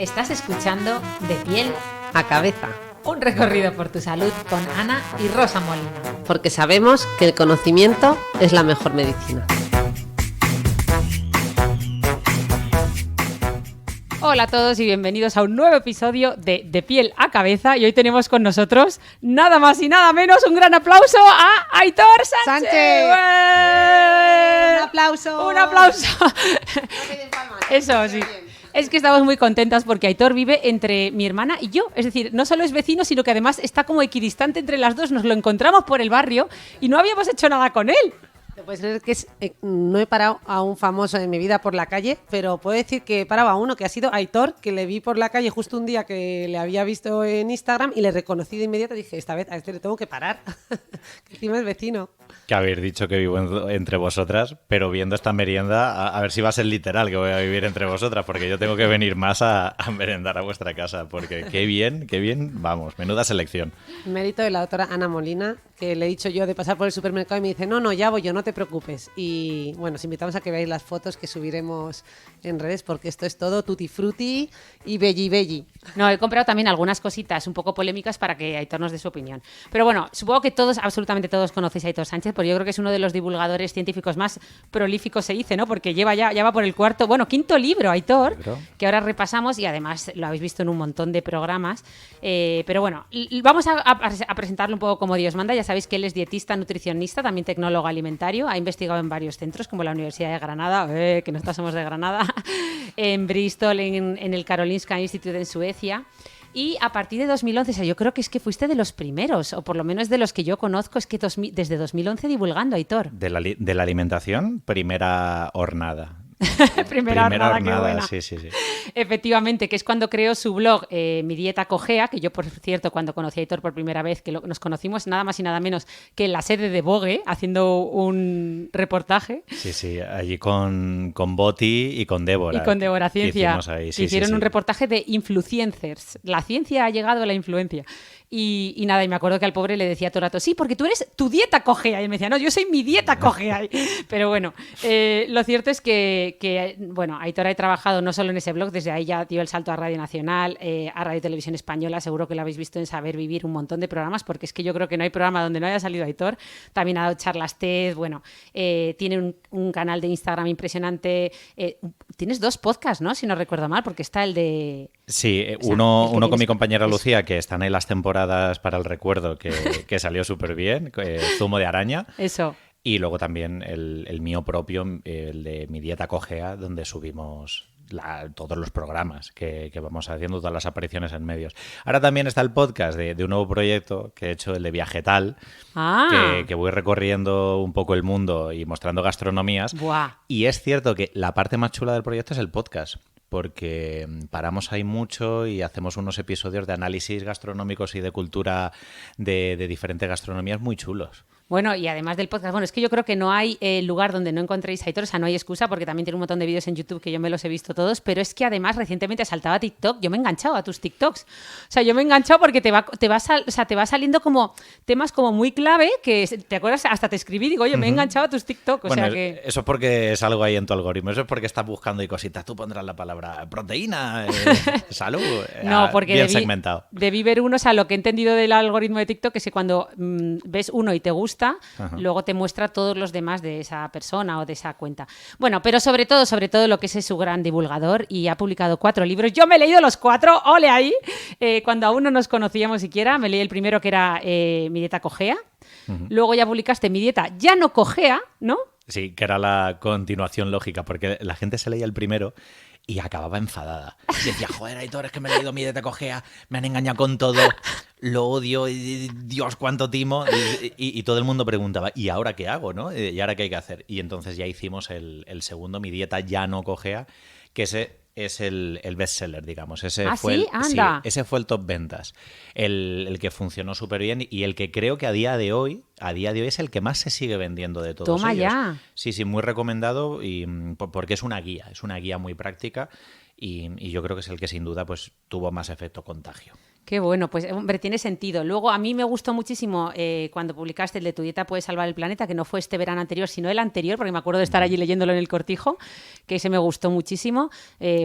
Estás escuchando De Piel a Cabeza, un recorrido por tu salud con Ana y Rosa Molina. Porque sabemos que el conocimiento es la mejor medicina. Hola a todos y bienvenidos a un nuevo episodio de Piel a Cabeza. Y hoy tenemos con nosotros nada más y nada menos un gran aplauso a Aitor Sánchez. ¡Un aplauso! ¡Un aplauso! No Eso sí. Es que estamos muy contentas porque Aitor vive entre mi hermana y yo. Es decir, no solo es vecino, sino que además está como equidistante entre las dos. Nos lo encontramos por el barrio y no habíamos hecho nada con él. Pues es que no he parado a un famoso en mi vida por la calle, pero puedo decir que he parado a uno que ha sido Aitor, que le vi por la calle justo un día que le había visto en Instagram y le reconocí de inmediato. Dije, esta vez a este le tengo que parar, que encima es vecino. Que habéis dicho que vivo entre vosotras, pero viendo esta merienda, a ver si va a ser literal que voy a vivir entre vosotras, porque yo tengo que venir más a merendar a vuestra casa, porque qué bien, vamos, menuda selección. Mérito de la doctora Ana Molina, que le he dicho yo de pasar por el supermercado y me dice, no, ya voy yo, no te preocupes. Y bueno, os invitamos a que veáis las fotos que subiremos en redes, porque esto es todo tutti frutti y belli. No, he comprado también algunas cositas un poco polémicas para que Aitor nos dé su opinión. Pero bueno, supongo que todos, absolutamente todos conocéis a Aitor Sánchez, porque yo creo que es uno de los divulgadores científicos más prolíficos, se dice, ¿no? Porque ya va por el quinto libro, Aitor, que ahora repasamos y además lo habéis visto en un montón de programas. Pero bueno, vamos a presentarlo un poco como Dios manda. Ya sabéis que él es dietista, nutricionista, también tecnólogo alimentario, ha investigado en varios centros, como la Universidad de Granada, que nosotros somos de Granada, en Bristol, en el Karolinska Institute en Suecia. Y a partir de 2011, o sea, yo creo que es que fuiste de los primeros, o por lo menos de los que yo conozco, es que desde 2011 divulgando, Aitor. De la alimentación, primera hornada. Primera hornada, qué buena. Sí. Efectivamente, que es cuando creó su blog Mi Dieta Cogea, que yo, por cierto, cuando conocí a Aitor por primera vez, que nos conocimos nada más y nada menos que en la sede de Vogue, haciendo un reportaje. Sí, allí con Boti y con Débora. Y con Débora Ciencia, ahí. Que hicieron un reportaje de influencers. La ciencia ha llegado a la influencia. Y nada, y me acuerdo que al pobre le decía todo el rato, sí, porque tú eres tu dieta cogea. Y él me decía, no, yo soy mi dieta cogea. Pero bueno, lo cierto es que bueno, Aitor ha trabajado no solo en ese blog, desde ahí ya dio el salto a Radio Nacional, a Radio Televisión Española, seguro que lo habéis visto en Saber Vivir, un montón de programas, porque es que yo creo que no hay programa donde no haya salido Aitor. También ha dado charlas TED, bueno, tiene un canal de Instagram impresionante. Tienes 2 podcasts, ¿no? Si no recuerdo mal, porque está el de... Sí, uno con mi compañera Lucía, que están en las temporadas para el recuerdo, que salió súper bien, Zumo de Araña. Eso. Y luego también el mío propio, el de Mi Dieta Cogea, donde subimos todos los programas que vamos haciendo, todas las apariciones en medios. Ahora también está el podcast de un nuevo proyecto que he hecho, el de Viajetal, que voy recorriendo un poco el mundo y mostrando gastronomías. Buah. Y es cierto que la parte más chula del proyecto es el podcast, porque paramos ahí mucho y hacemos unos episodios de análisis gastronómicos y de cultura de diferentes gastronomías muy chulos. Bueno, y además del podcast, bueno, es que yo creo que no hay lugar donde no encontréis a Aitor, o sea, no hay excusa, porque también tiene un montón de vídeos en YouTube que yo me los he visto todos, pero es que además recientemente saltaba a TikTok, yo me he enganchado a tus TikToks. O sea, yo me he enganchado porque te va saliendo como temas como muy clave, que te acuerdas, hasta te escribí, digo, oye, me he enganchado a tus TikTok, o bueno, sea que... Eso es porque es algo ahí en tu algoritmo, eso es porque estás buscando y cositas, tú pondrás la palabra proteína, salud, no, porque bien segmentado. Debí ver uno, o sea, lo que he entendido del algoritmo de TikTok es que cuando ves uno y te gusta, luego te muestra todos los demás de esa persona o de esa cuenta. Bueno, pero sobre todo lo que es su gran divulgador, y ha publicado 4 libros. Yo me he leído los 4, ole ahí. Cuando aún no nos conocíamos siquiera, me leí el primero, que era Mi Dieta Cogea. Luego ya publicaste Mi Dieta Ya No Cogea, ¿no? Sí, que era la continuación lógica, porque la gente se leía el primero y acababa enfadada. Y decía, joder, Aitor, es que me he leído Mi Dieta Cogea, me han engañado con todo, lo odio, Dios, cuánto timo. Y todo el mundo preguntaba, ¿y ahora qué hago, no? ¿Y ahora qué hay que hacer? Y entonces ya hicimos el segundo, Mi Dieta Ya No Cogea, que ese es el bestseller, digamos. Ese fue anda. Sí, ese fue el top ventas. El que funcionó súper bien y el que creo que a día de hoy es el que más se sigue vendiendo de todos Toma ellos. ya. Sí, muy recomendado, y porque es una guía muy práctica, y yo creo que es el que sin duda pues tuvo más efecto contagio. Qué bueno, pues hombre, tiene sentido. Luego a mí me gustó muchísimo cuando publicaste el de Tu dieta puede salvar el planeta, que no fue este verano anterior, sino el anterior, porque me acuerdo de estar allí leyéndolo en el Cortijo, que ese me gustó muchísimo,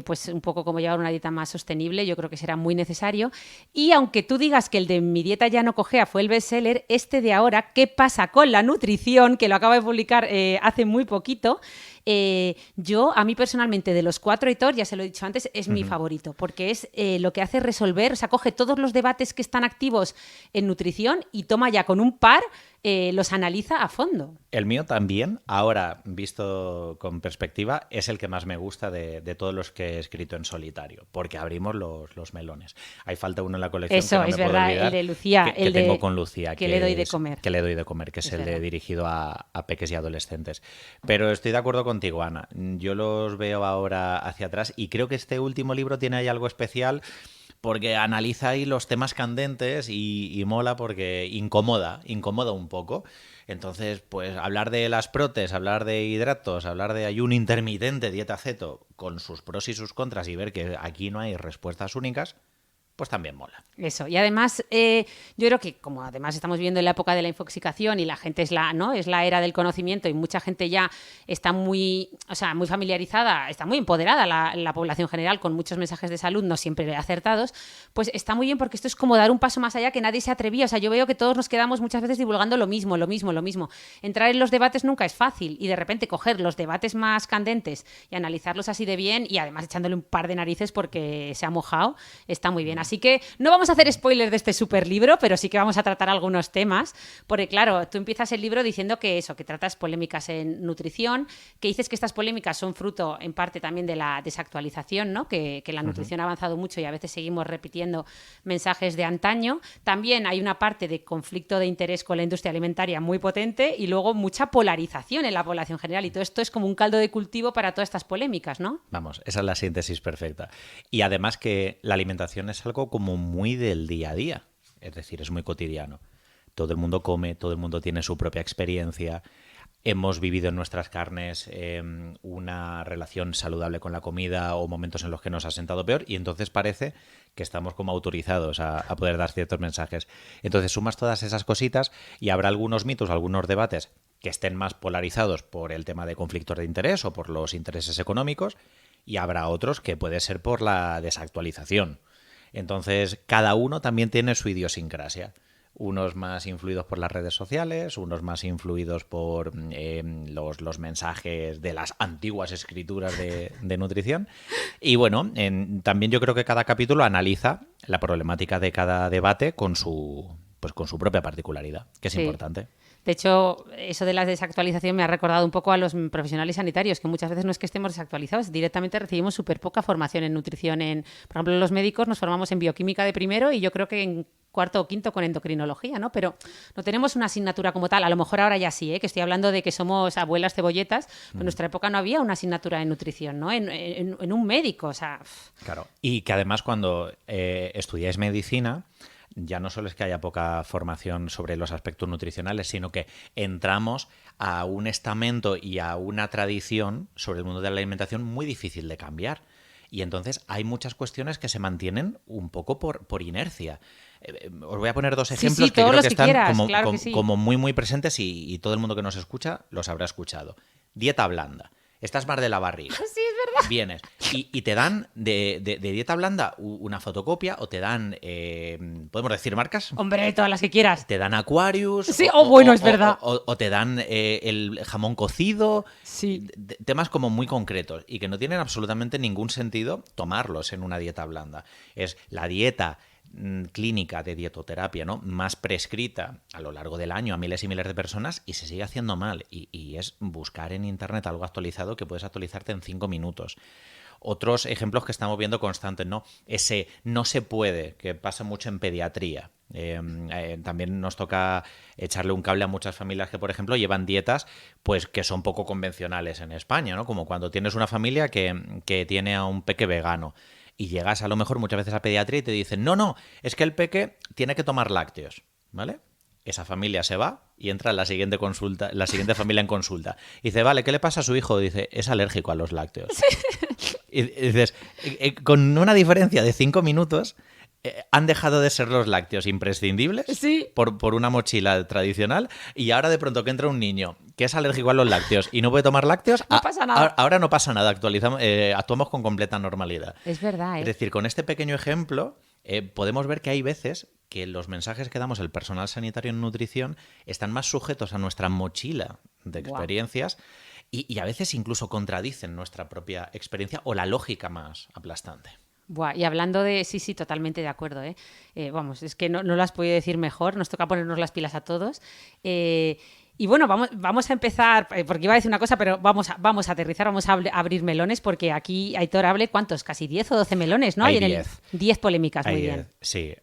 pues un poco como llevar una dieta más sostenible, yo creo que será muy necesario. Y aunque tú digas que el de Mi dieta ya no cojea fue el bestseller, este de ahora, ¿qué pasa con la nutrición?, que lo acabo de publicar hace muy poquito. A mí personalmente, de los 4, Aitor, ya se lo he dicho antes, es mi favorito, porque es lo que hace resolver, o sea, coge todos los debates que están activos en nutrición y toma ya con un par, los analiza a fondo. El mío también, ahora visto con perspectiva, es el que más me gusta de todos los que he escrito en solitario, porque abrimos los melones. Hay falta uno en la colección Eso, que no es me puedo verdad, olvidar, el de Lucía, que tengo con Lucía, que le doy de es- comer. que le doy de comer, que es el verdad. dirigido a peques y adolescentes. Pero estoy de acuerdo contigo, Ana. Yo los veo ahora hacia atrás y creo que este último libro tiene ahí algo especial, porque analiza ahí los temas candentes y mola porque incomoda un poco. Entonces, pues hablar de las protes, hablar de hidratos, hablar de ayuno intermitente, dieta ceto, con sus pros y sus contras y ver que aquí no hay respuestas únicas, pues también mola. Eso, y además yo creo que como además estamos viviendo en la época de la infoxicación y la gente es la era del conocimiento y mucha gente ya está muy familiarizada, está muy empoderada la población general con muchos mensajes de salud, no siempre acertados, pues está muy bien porque esto es como dar un paso más allá que nadie se atrevía. O sea, yo veo que todos nos quedamos muchas veces divulgando lo mismo. Entrar en los debates nunca es fácil y de repente coger los debates más candentes y analizarlos así de bien y además echándole un par de narices porque se ha mojado, está muy bien. Así que no vamos a hacer spoilers de este super libro, pero sí que vamos a tratar algunos temas, porque claro, tú empiezas el libro diciendo que tratas polémicas en nutrición, que dices que estas polémicas son fruto en parte también de la desactualización, ¿no? Que la nutrición ha avanzado mucho y a veces seguimos repitiendo mensajes de antaño. También hay una parte de conflicto de interés con la industria alimentaria muy potente y luego mucha polarización en la población general, y todo esto es como un caldo de cultivo para todas estas polémicas, ¿no? Vamos, esa es la síntesis perfecta. Y además que la alimentación es algo como muy del día a día, es decir, es muy cotidiano. Todo el mundo come, todo el mundo tiene su propia experiencia. Hemos vivido en nuestras carnes una relación saludable con la comida o momentos en los que nos ha sentado peor y entonces parece que estamos como autorizados a poder dar ciertos mensajes. Entonces sumas todas esas cositas y habrá algunos mitos, algunos debates que estén más polarizados por el tema de conflictos de interés o por los intereses económicos y habrá otros que puede ser por la desactualización. Entonces cada uno también tiene su idiosincrasia. Unos más influidos por las redes sociales, unos más influidos por los mensajes de las antiguas escrituras de nutrición. Y bueno, también yo creo que cada capítulo analiza la problemática de cada debate con su propia particularidad, que es importante. De hecho, eso de la desactualización me ha recordado un poco a los profesionales sanitarios, que muchas veces no es que estemos desactualizados, directamente recibimos súper poca formación en nutrición. Por ejemplo, los médicos nos formamos en bioquímica de primero y yo creo que en cuarto o quinto con endocrinología, ¿no? Pero no tenemos una asignatura como tal. A lo mejor ahora ya sí, que estoy hablando de que somos abuelas cebolletas, pero en nuestra época no había una asignatura de nutrición, ¿no? En un médico, o sea... Claro, y que además cuando estudiáis medicina, ya no solo es que haya poca formación sobre los aspectos nutricionales, sino que entramos a un estamento y a una tradición sobre el mundo de la alimentación muy difícil de cambiar. Y entonces hay muchas cuestiones que se mantienen un poco por inercia. Os voy a poner dos ejemplos que creo que están como muy, muy presentes y todo el mundo que nos escucha los habrá escuchado. Dieta blanda. Estás mal de la barriga. Sí, es verdad. Vienes y te dan de dieta blanda una fotocopia o te dan, ¿podemos decir marcas? Hombre, todas las que quieras. Te dan Aquarius. Sí, bueno, es verdad. O te dan el jamón cocido. Sí. Temas como muy concretos y que no tienen absolutamente ningún sentido tomarlos en una dieta blanda. Es la dieta clínica de dietoterapia, ¿no?, más prescrita a lo largo del año a miles y miles de personas y se sigue haciendo mal. Y es buscar en internet algo actualizado que puedes actualizarte en 5 minutos. Otros ejemplos que estamos viendo constantes, ¿no? Ese no se puede, que pasa mucho en pediatría. También nos toca echarle un cable a muchas familias que, por ejemplo, llevan dietas pues que son poco convencionales en España, ¿no? Como cuando tienes una familia que tiene a un peque vegano. Y llegas a lo mejor muchas veces a pediatría y te dicen, no, es que el peque tiene que tomar lácteos, ¿vale? Esa familia se va y entra en la siguiente consulta, la siguiente familia en consulta. Y dice, vale, ¿qué le pasa a su hijo? Dice, es alérgico a los lácteos. Sí. Y dices, con una diferencia de 5 minutos, Han dejado de ser los lácteos imprescindibles Sí. por una mochila tradicional y ahora de pronto que entra un niño que es alérgico a los lácteos y no puede tomar lácteos, No pasa nada. Ahora no pasa nada, actuamos con completa normalidad. Es verdad, ¿eh? Es decir, con este pequeño ejemplo podemos ver que hay veces que los mensajes que damos el personal sanitario en nutrición están más sujetos a nuestra mochila de Guau. experiencias y a veces incluso contradicen nuestra propia experiencia o la lógica más aplastante. Buah, y hablando de... Sí, totalmente de acuerdo, ¿eh? Vamos, es que no las puedo decir mejor, nos toca ponernos las pilas a todos. Y bueno, vamos a empezar, porque iba a decir una cosa, pero vamos a aterrizar, vamos a abrir melones, porque aquí Aitor hable, ¿cuántos? Casi 10 o 12 melones, ¿no? Hay en 10. 10 polémicas, Hay muy 10, bien. sí.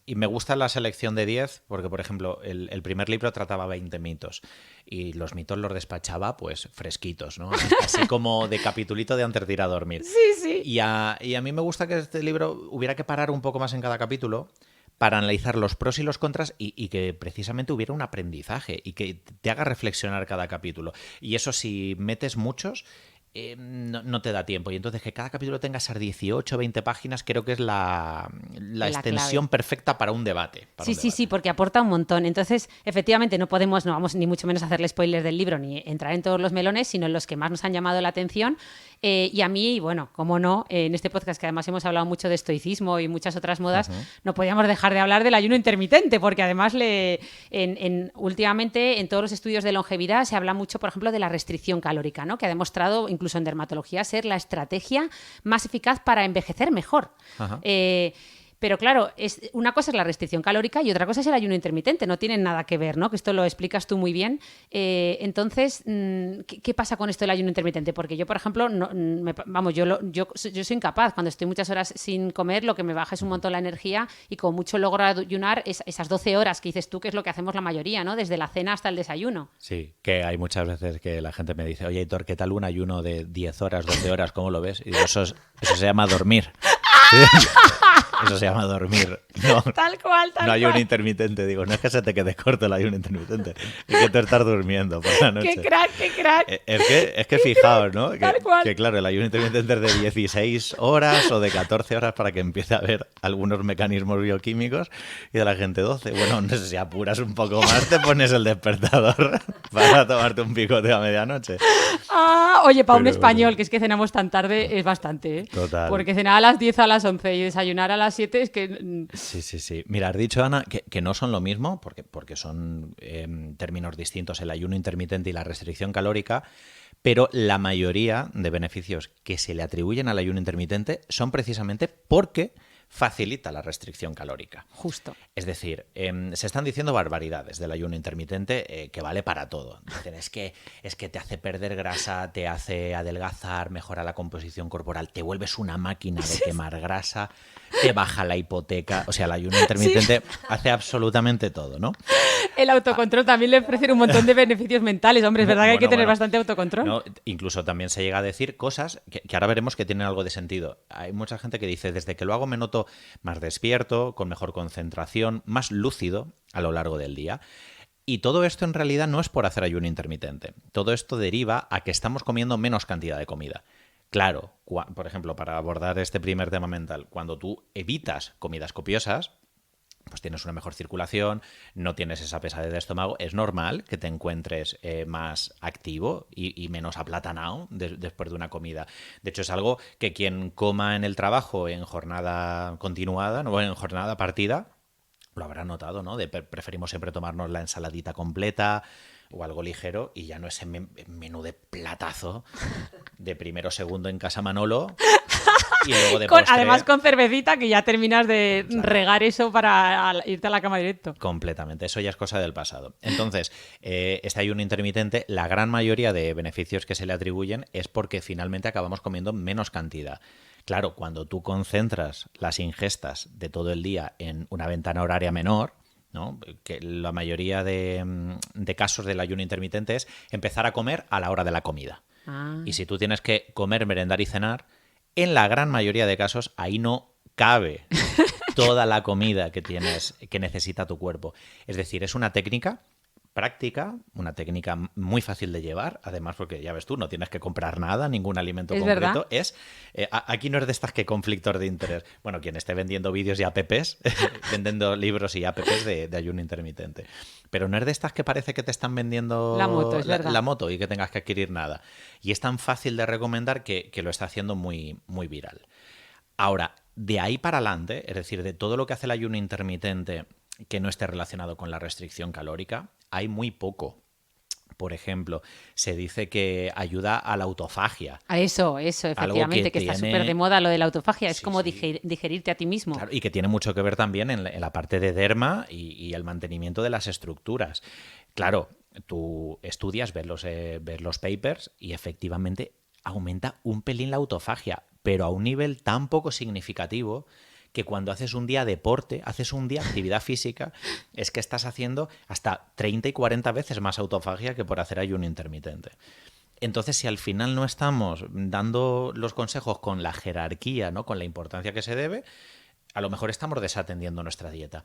Y me gusta la selección de 10 porque, por ejemplo, el primer libro trataba 20 mitos y los mitos los despachaba pues fresquitos, ¿no? Así como de capitulito de antes de ir a dormir. Sí. Y a mí me gusta que este libro hubiera que parar un poco más en cada capítulo para analizar los pros y los contras y que precisamente hubiera un aprendizaje y que te haga reflexionar cada capítulo. Y eso si metes muchos, no te da tiempo. Y entonces que cada capítulo tenga esas 18 o 20 páginas creo que es la extensión clave. perfecta para un debate. Sí, porque aporta un montón. Entonces, efectivamente, no vamos ni mucho menos a hacerle spoilers del libro ni entrar en todos los melones, sino en los que más nos han llamado la atención. Y a mí, bueno, como no, en este podcast que además hemos hablado mucho de estoicismo y muchas otras modas, no podíamos dejar de hablar del ayuno intermitente, porque además últimamente en todos los estudios de longevidad se habla mucho, por ejemplo, de la restricción calórica, ¿no? Que ha demostrado, incluso en dermatología, ser la estrategia más eficaz para envejecer mejor. Ajá. Pero claro, una cosa es la restricción calórica y otra cosa es el ayuno intermitente. No tienen nada que ver, ¿no? Que esto lo explicas tú muy bien. Entonces, ¿qué pasa con esto del ayuno intermitente? Porque yo, por ejemplo, yo soy incapaz. Cuando estoy muchas horas sin comer, lo que me baja es un montón la energía y como mucho logro ayunar esas 12 horas que dices tú, que es lo que hacemos la mayoría, ¿no? Desde la cena hasta el desayuno. Sí, que hay muchas veces que la gente me dice, oye, Aitor, ¿qué tal un ayuno de 10 horas, 12 horas? ¿Cómo lo ves? Y digo, eso se llama dormir. Eso se llama dormir. No, Tal cual. no ayuno intermitente. Digo, no es que se te quede corto el ayuno intermitente, es que tú estás durmiendo por la noche. ¡Qué crack! Es que fijaos, ¿no? Tal cual. Que claro, el ayuno intermitente es de 16 horas o de 14 horas para que empiece a haber algunos mecanismos bioquímicos y de la gente 12. Bueno, no sé si apuras un poco más, te pones el despertador para tomarte un picote a medianoche. Oye, para un Pero- español, que es que cenamos tan tarde, es bastante, ¿eh? Total. Porque cenar a las 10 a las 11 y desayunar a las 7 es que... Sí. Mira, has dicho, Ana, que no son lo mismo, porque son términos distintos el ayuno intermitente y la restricción calórica, pero la mayoría de beneficios que se le atribuyen al ayuno intermitente son precisamente porque facilita la restricción calórica. Justo. Es decir, se están diciendo barbaridades del ayuno intermitente que vale para todo. Dicen, es que te hace perder grasa, te hace adelgazar, mejora la composición corporal, te vuelves una máquina de quemar grasa, te baja la hipoteca. O sea, el ayuno intermitente hace absolutamente todo, ¿no? El autocontrol también le ofrece un montón de beneficios mentales. Hombre, es verdad que hay que tener bastante autocontrol. No, incluso también se llega a decir cosas que ahora veremos que tienen algo de sentido. Hay mucha gente que dice, desde que lo hago me noto más despierto, con mejor concentración, más lúcido a lo largo del día. Y todo esto en realidad no es por hacer ayuno intermitente. Todo esto deriva a que estamos comiendo menos cantidad de comida. Claro, por ejemplo, para abordar este primer tema mental, cuando tú evitas comidas copiosas, pues tienes una mejor circulación, no tienes esa pesadez de estómago. Es normal que te encuentres más activo y menos aplatanado después de una comida. De hecho, es algo que quien coma en el trabajo en jornada continuada, no en jornada partida, lo habrá notado, ¿no? Preferimos siempre tomarnos la ensaladita completa o algo ligero y ya no ese menú de platazo de primero o segundo en casa Manolo y luego de postre. Además con cervecita, que ya terminas de regar eso para irte a la cama directo. Completamente, eso ya es cosa del pasado. Entonces, este ayuno intermitente, la gran mayoría de beneficios que se le atribuyen es porque finalmente acabamos comiendo menos cantidad. Claro, cuando tú concentras las ingestas de todo el día en una ventana horaria menor, ¿no? Que la mayoría de casos del ayuno intermitente es empezar a comer a la hora de la comida. Y si tú tienes que comer, merendar y cenar, en la gran mayoría de casos ahí no cabe toda la comida que necesita tu cuerpo. Es decir, es una técnica práctica, una técnica muy fácil de llevar, además porque ya ves tú, no tienes que comprar nada, ningún alimento Es concreto. verdad. Aquí no es de estas que conflictos de interés. Bueno, quien esté vendiendo vídeos y apps, vendiendo libros y apps de ayuno intermitente. Pero no es de estas que parece que te están vendiendo La moto, es verdad. la moto y que tengas que adquirir nada. Y es tan fácil de recomendar que lo está haciendo muy, muy viral. Ahora, de ahí para adelante, es decir, de todo lo que hace el ayuno intermitente que no esté relacionado con la restricción calórica, hay muy poco. Por ejemplo, se dice que ayuda a la autofagia. A eso, Algo efectivamente, que está súper de moda lo de la autofagia. Es Sí, como sí. digerirte a ti mismo. Claro, y que tiene mucho que ver también en la parte de derma y el mantenimiento de las estructuras. Claro, tú estudias, ves los papers y efectivamente aumenta un pelín la autofagia, pero a un nivel tan poco significativo que cuando haces un día deporte, haces un día actividad física, es que estás haciendo hasta 30 y 40 veces más autofagia que por hacer ayuno intermitente. Entonces, si al final no estamos dando los consejos con la jerarquía, ¿no? Con la importancia que se debe, a lo mejor estamos desatendiendo nuestra dieta.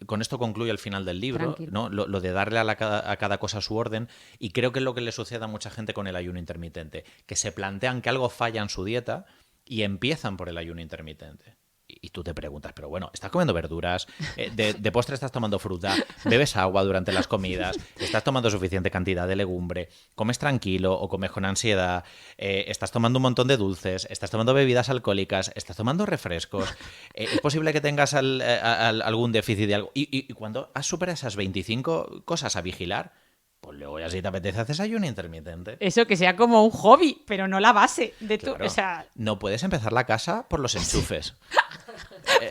Con esto concluye el final del libro, Tranquilo. ¿no? Lo de darle a cada cosa su orden, y creo que es lo que le sucede a mucha gente con el ayuno intermitente, que se plantean que algo falla en su dieta y empiezan por el ayuno intermitente. Y tú te preguntas, pero bueno, ¿estás comiendo verduras? De postre estás tomando fruta, bebes agua durante las comidas, estás tomando suficiente cantidad de legumbre, comes tranquilo o comes con ansiedad, estás tomando un montón de dulces, estás tomando bebidas alcohólicas, estás tomando refrescos, es posible que tengas algún déficit de algo. Y cuando has superado esas 25 cosas a vigilar, pues luego ya si te apetece haces ayuno intermitente. Eso que sea como un hobby, pero no la base de tu. Claro. O sea, No puedes empezar la casa por los enchufes.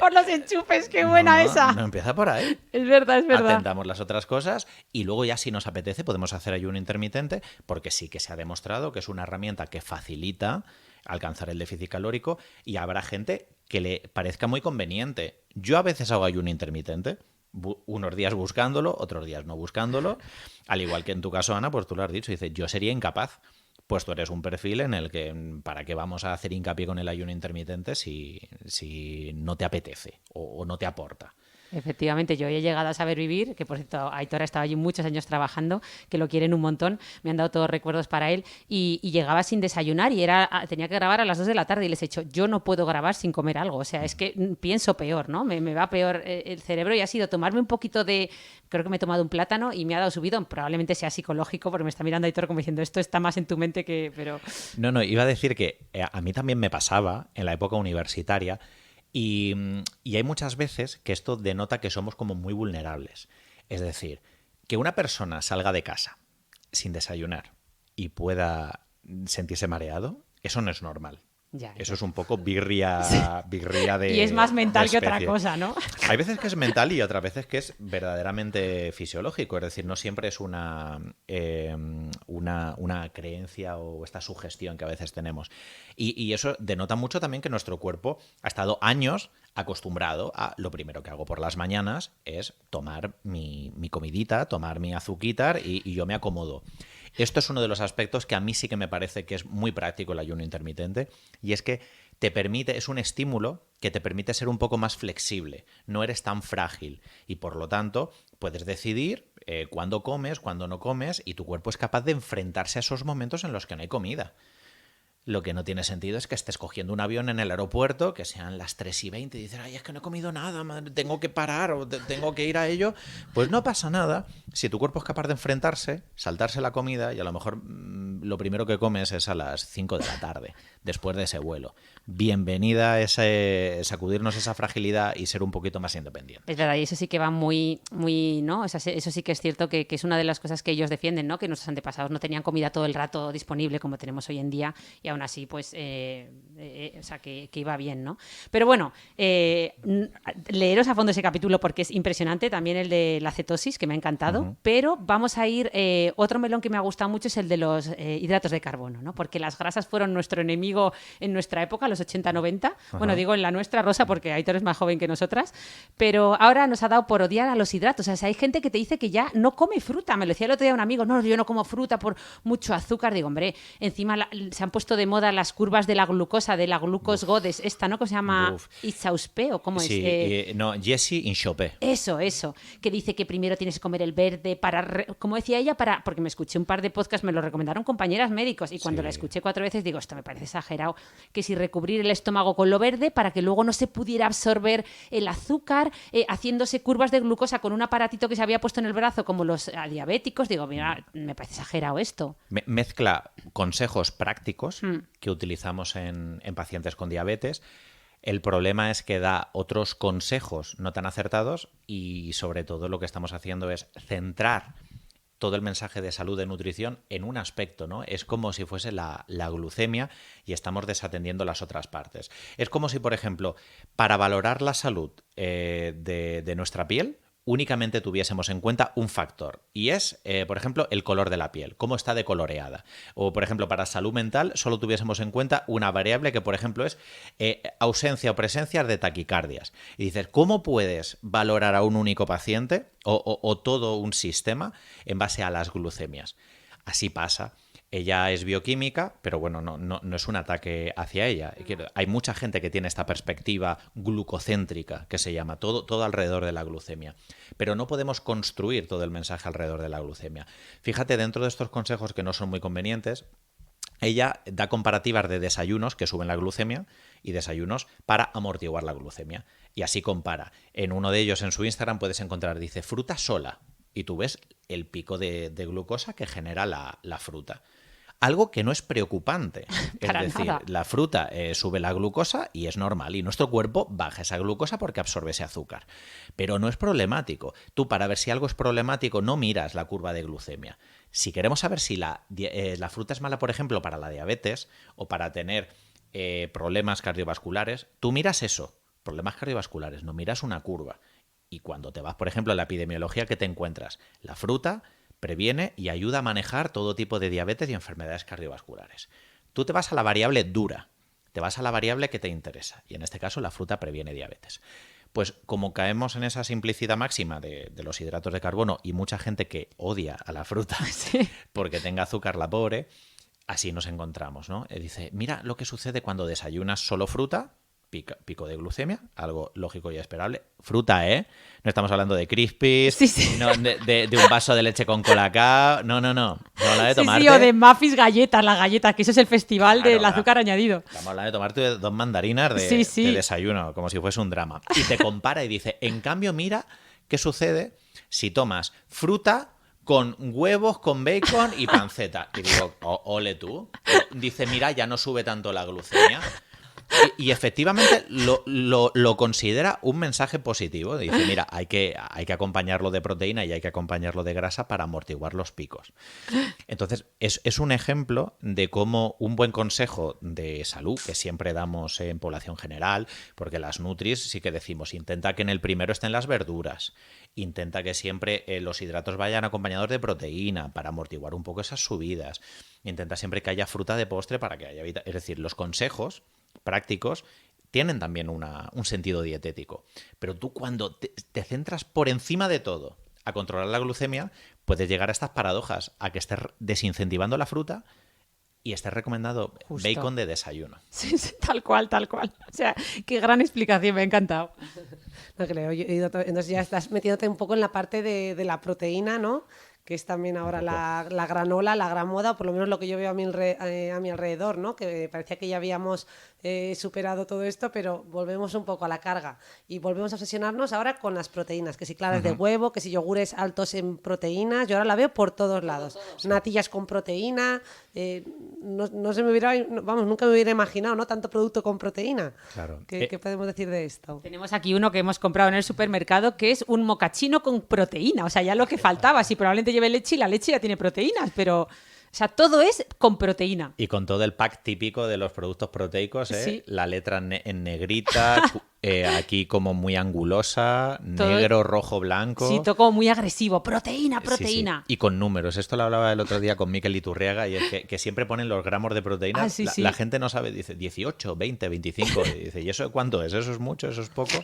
por los enchufes, qué buena No, esa. No empieza por ahí. Es verdad, es verdad. Atendamos las otras cosas y luego ya si nos apetece podemos hacer ayuno intermitente porque sí que se ha demostrado que es una herramienta que facilita alcanzar el déficit calórico y habrá gente que le parezca muy conveniente. Yo a veces hago ayuno intermitente, unos días buscándolo, otros días no buscándolo, al igual que en tu caso, Ana, pues tú lo has dicho, dices, yo sería incapaz. Pues tú eres un perfil en el que, ¿para qué vamos a hacer hincapié con el ayuno intermitente si no te apetece o no te aporta? Efectivamente, yo he llegado a saber vivir, que por cierto, Aitor ha estado allí muchos años trabajando, que lo quieren un montón, me han dado todos recuerdos para él, y llegaba sin desayunar y tenía que grabar a las 2 de la tarde y les he dicho, yo no puedo grabar sin comer algo, o sea, es que pienso peor, ¿no? Me va peor el cerebro y ha sido tomarme un poquito creo que me he tomado un plátano y me ha dado subidón, probablemente sea psicológico porque me está mirando Aitor como diciendo, esto está más en tu mente pero... No, iba a decir que a mí también me pasaba en la época universitaria. Y hay muchas veces que esto denota que somos como muy vulnerables. Es decir, que una persona salga de casa sin desayunar y pueda sentirse mareado, eso no es normal. Ya, Eso es un poco birria de. Y es más mental de que otra especie. cosa, ¿no? Hay veces que es mental y otras veces que es verdaderamente fisiológico. Es decir, no siempre es una creencia o esta sugestión que a veces tenemos. Y eso denota mucho también que nuestro cuerpo ha estado años acostumbrado a lo primero que hago por las mañanas es tomar mi comidita, tomar mi azuquitar y yo me acomodo. Esto es uno de los aspectos que a mí sí que me parece que es muy práctico el ayuno intermitente y es que es un estímulo que te permite ser un poco más flexible, no eres tan frágil y por lo tanto puedes decidir cuándo comes, cuándo no comes y tu cuerpo es capaz de enfrentarse a esos momentos en los que no hay comida. Lo que no tiene sentido es que estés cogiendo un avión en el aeropuerto, que sean las 3:20 y dices, ay, es que no he comido nada, madre, tengo que parar o tengo que ir a ello. Pues no pasa nada. Si tu cuerpo es capaz de enfrentarse, saltarse la comida y a lo mejor lo primero que comes es a las 5 de la tarde, después de ese vuelo. Bienvenida a sacudirnos esa fragilidad y ser un poquito más independiente. Es verdad, y eso sí que va muy, muy, ¿no? Eso sí que es cierto que es una de las cosas que ellos defienden, ¿no? Que nuestros antepasados no tenían comida todo el rato disponible como tenemos hoy en día y aún así, pues, o sea, que iba bien, ¿no? Pero bueno, leeros a fondo ese capítulo porque es impresionante, también el de la cetosis, que me ha encantado, pero vamos a ir, otro melón que me ha gustado mucho es el de los hidratos de carbono, ¿no? Porque las grasas fueron nuestro enemigo en nuestra época, los 80-90, bueno, digo en la nuestra, Rosa, porque Aitor es más joven que nosotras, pero ahora nos ha dado por odiar a los hidratos, o sea, hay gente que te dice que ya no come fruta, me lo decía el otro día un amigo, no, yo no como fruta por mucho azúcar, digo, hombre, encima se han puesto de moda las curvas de la glucosa, de la glucos godes, esta, ¿no? Que se llama Uf. Itzauspe, ¿o cómo Sí, es? no, Jessie Inchopé. Eso, que dice que primero tienes que comer el verde como decía ella, porque me escuché un par de podcasts, me lo recomendaron compañeras médicos y cuando Sí. la escuché 4 veces digo, esto me parece exagerado, que si recubrir el estómago con lo verde para que luego no se pudiera absorber el azúcar, haciéndose curvas de glucosa con un aparatito que se había puesto en el brazo como los diabéticos, digo, mira, me parece exagerado esto. Mezcla consejos prácticos que utilizamos en pacientes con diabetes. El problema es que da otros consejos no tan acertados y sobre todo lo que estamos haciendo es centrar todo el mensaje de salud de nutrición en un aspecto, ¿no? Es como si fuese la glucemia y estamos desatendiendo las otras partes. Es como si, por ejemplo, para valorar la salud de nuestra piel, únicamente tuviésemos en cuenta un factor y es, por ejemplo, el color de la piel, cómo está decoloreada. O, por ejemplo, para salud mental solo tuviésemos en cuenta una variable que, por ejemplo, es ausencia o presencia de taquicardias. Y dices, ¿cómo puedes valorar a un único paciente o todo un sistema en base a las glucemias? Así pasa. Ella es bioquímica, pero bueno, no es un ataque hacia ella. Hay mucha gente que tiene esta perspectiva glucocéntrica, que se llama, todo alrededor de la glucemia. Pero no podemos construir todo el mensaje alrededor de la glucemia. Fíjate, dentro de estos consejos que no son muy convenientes, ella da comparativas de desayunos que suben la glucemia y desayunos para amortiguar la glucemia. Y así compara. En uno de ellos, en su Instagram, puedes encontrar, dice, fruta sola. Y tú ves el pico de glucosa que genera la fruta. Algo que no es preocupante. Es decir, nada. la fruta sube la glucosa y es normal. Y nuestro cuerpo baja esa glucosa porque absorbe ese azúcar. Pero no es problemático. Tú, para ver si algo es problemático, no miras la curva de glucemia. Si queremos saber si la fruta es mala, por ejemplo, para la diabetes o para tener problemas cardiovasculares, tú miras eso, problemas cardiovasculares, no miras una curva. Y cuando te vas, por ejemplo, a la epidemiología, ¿qué te encuentras? La fruta previene y ayuda a manejar todo tipo de diabetes y enfermedades cardiovasculares. Tú te vas a la variable dura, te vas a la variable que te interesa, y en este caso la fruta previene diabetes. Pues como caemos en esa simplicidad máxima de los hidratos de carbono y mucha gente que odia a la fruta Sí. porque tenga azúcar la pobre, así nos encontramos, ¿no? Dice, mira lo que sucede cuando desayunas solo fruta, pico de glucemia, algo lógico y esperable. Fruta, ¿eh? No estamos hablando de Crispies, Sí. no, de un vaso de leche con colacao. No. Estamos hablando de tomarte... Sí, o de Muffins galletas, las galletas, que eso es el festival Claro, del azúcar añadido. Estamos hablando de tomarte 2 mandarinas Sí. de desayuno, como si fuese un drama. Y te compara y dice, en cambio, mira qué sucede si tomas fruta con huevos, con bacon y panceta. Y digo, ole tú. Dice, mira, ya no sube tanto la glucemia. Y efectivamente lo considera un mensaje positivo. Dice, mira, hay que acompañarlo de proteína y hay que acompañarlo de grasa para amortiguar los picos. Entonces, es un ejemplo de cómo un buen consejo de salud, que siempre damos en población general, porque las nutris sí que decimos, intenta que en el primero estén las verduras, intenta que siempre los hidratos vayan acompañados de proteína para amortiguar un poco esas subidas, intenta siempre que haya fruta de postre para que haya... Es decir, los consejos prácticos tienen también un sentido dietético. Pero tú cuando te centras por encima de todo a controlar la glucemia, puedes llegar a estas paradojas, a que estés desincentivando la fruta y estés recomendando Justo. bacon de desayuno. Sí, tal cual. O sea, qué gran explicación, me ha encantado. No creo, entonces ya estás metiéndote un poco en la parte de la proteína, ¿no? Que es también ahora la granola, la gran moda, o por lo menos lo que yo veo a mi alrededor, ¿no? Que parecía que ya habíamos superado todo esto, pero volvemos un poco a la carga y volvemos a obsesionarnos ahora con las proteínas, que si claras de huevo, que si yogures altos en proteínas, yo ahora la veo por todos lados. Natillas con proteína, no se me hubiera, vamos, nunca me hubiera imaginado, ¿no? Tanto producto con proteína. Claro. ¿Qué podemos decir de esto? Tenemos aquí uno que hemos comprado en el supermercado que es un mocachino con proteína. O sea, ya lo que faltaba. Si probablemente lleve leche y la leche ya tiene proteínas, pero... O sea, todo es con proteína. Y con todo el pack típico de los productos proteicos, ¿eh? Sí. La letra en negrita, aquí como muy angulosa, Todo... negro, rojo, blanco. Sí, todo como muy agresivo. Proteína. Sí. Y con números. Esto lo hablaba el otro día con Mikel Iturriaga y es que siempre ponen los gramos de proteína. Sí. La gente no sabe, dice 18, 20, 25. Y dice, ¿y eso cuánto es? ¿Eso es mucho? ¿Eso es poco?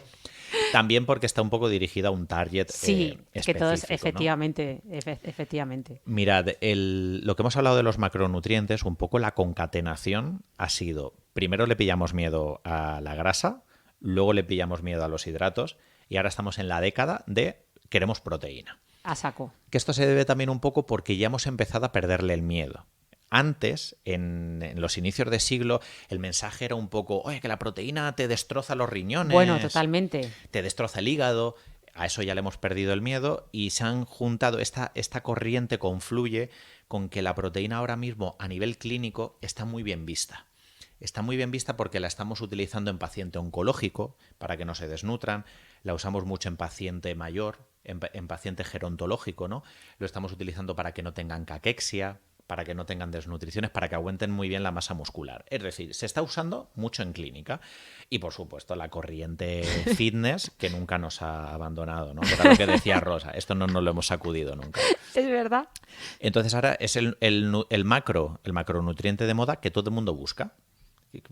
También porque está un poco dirigida a un target Sí, que específico, todos, ¿no? efectivamente. Mirad, lo que hemos hablado de los macronutrientes, un poco la concatenación ha sido, primero le pillamos miedo a la grasa, luego le pillamos miedo a los hidratos y ahora estamos en la década de queremos proteína. A saco. Que esto se debe también un poco porque ya hemos empezado a perderle el miedo. Antes, en los inicios de siglo, el mensaje era un poco, oye, que la proteína te destroza los riñones. Bueno, totalmente. Te destroza el hígado. A eso ya le hemos perdido el miedo y se han juntado, esta corriente confluye con que la proteína ahora mismo a nivel clínico está muy bien vista. Está muy bien vista porque la estamos utilizando en paciente oncológico para que no se desnutran, la usamos mucho en paciente mayor, en paciente gerontológico, ¿no? Lo estamos utilizando para que no tengan caquexia, para que no tengan desnutriciones, para que aguanten muy bien la masa muscular. Es decir, se está usando mucho en clínica. Y, por supuesto, la corriente fitness que nunca nos ha abandonado, ¿no? Que era lo que decía Rosa. Esto no nos lo hemos sacudido nunca. Es verdad. Entonces ahora es el macronutriente de moda que todo el mundo busca.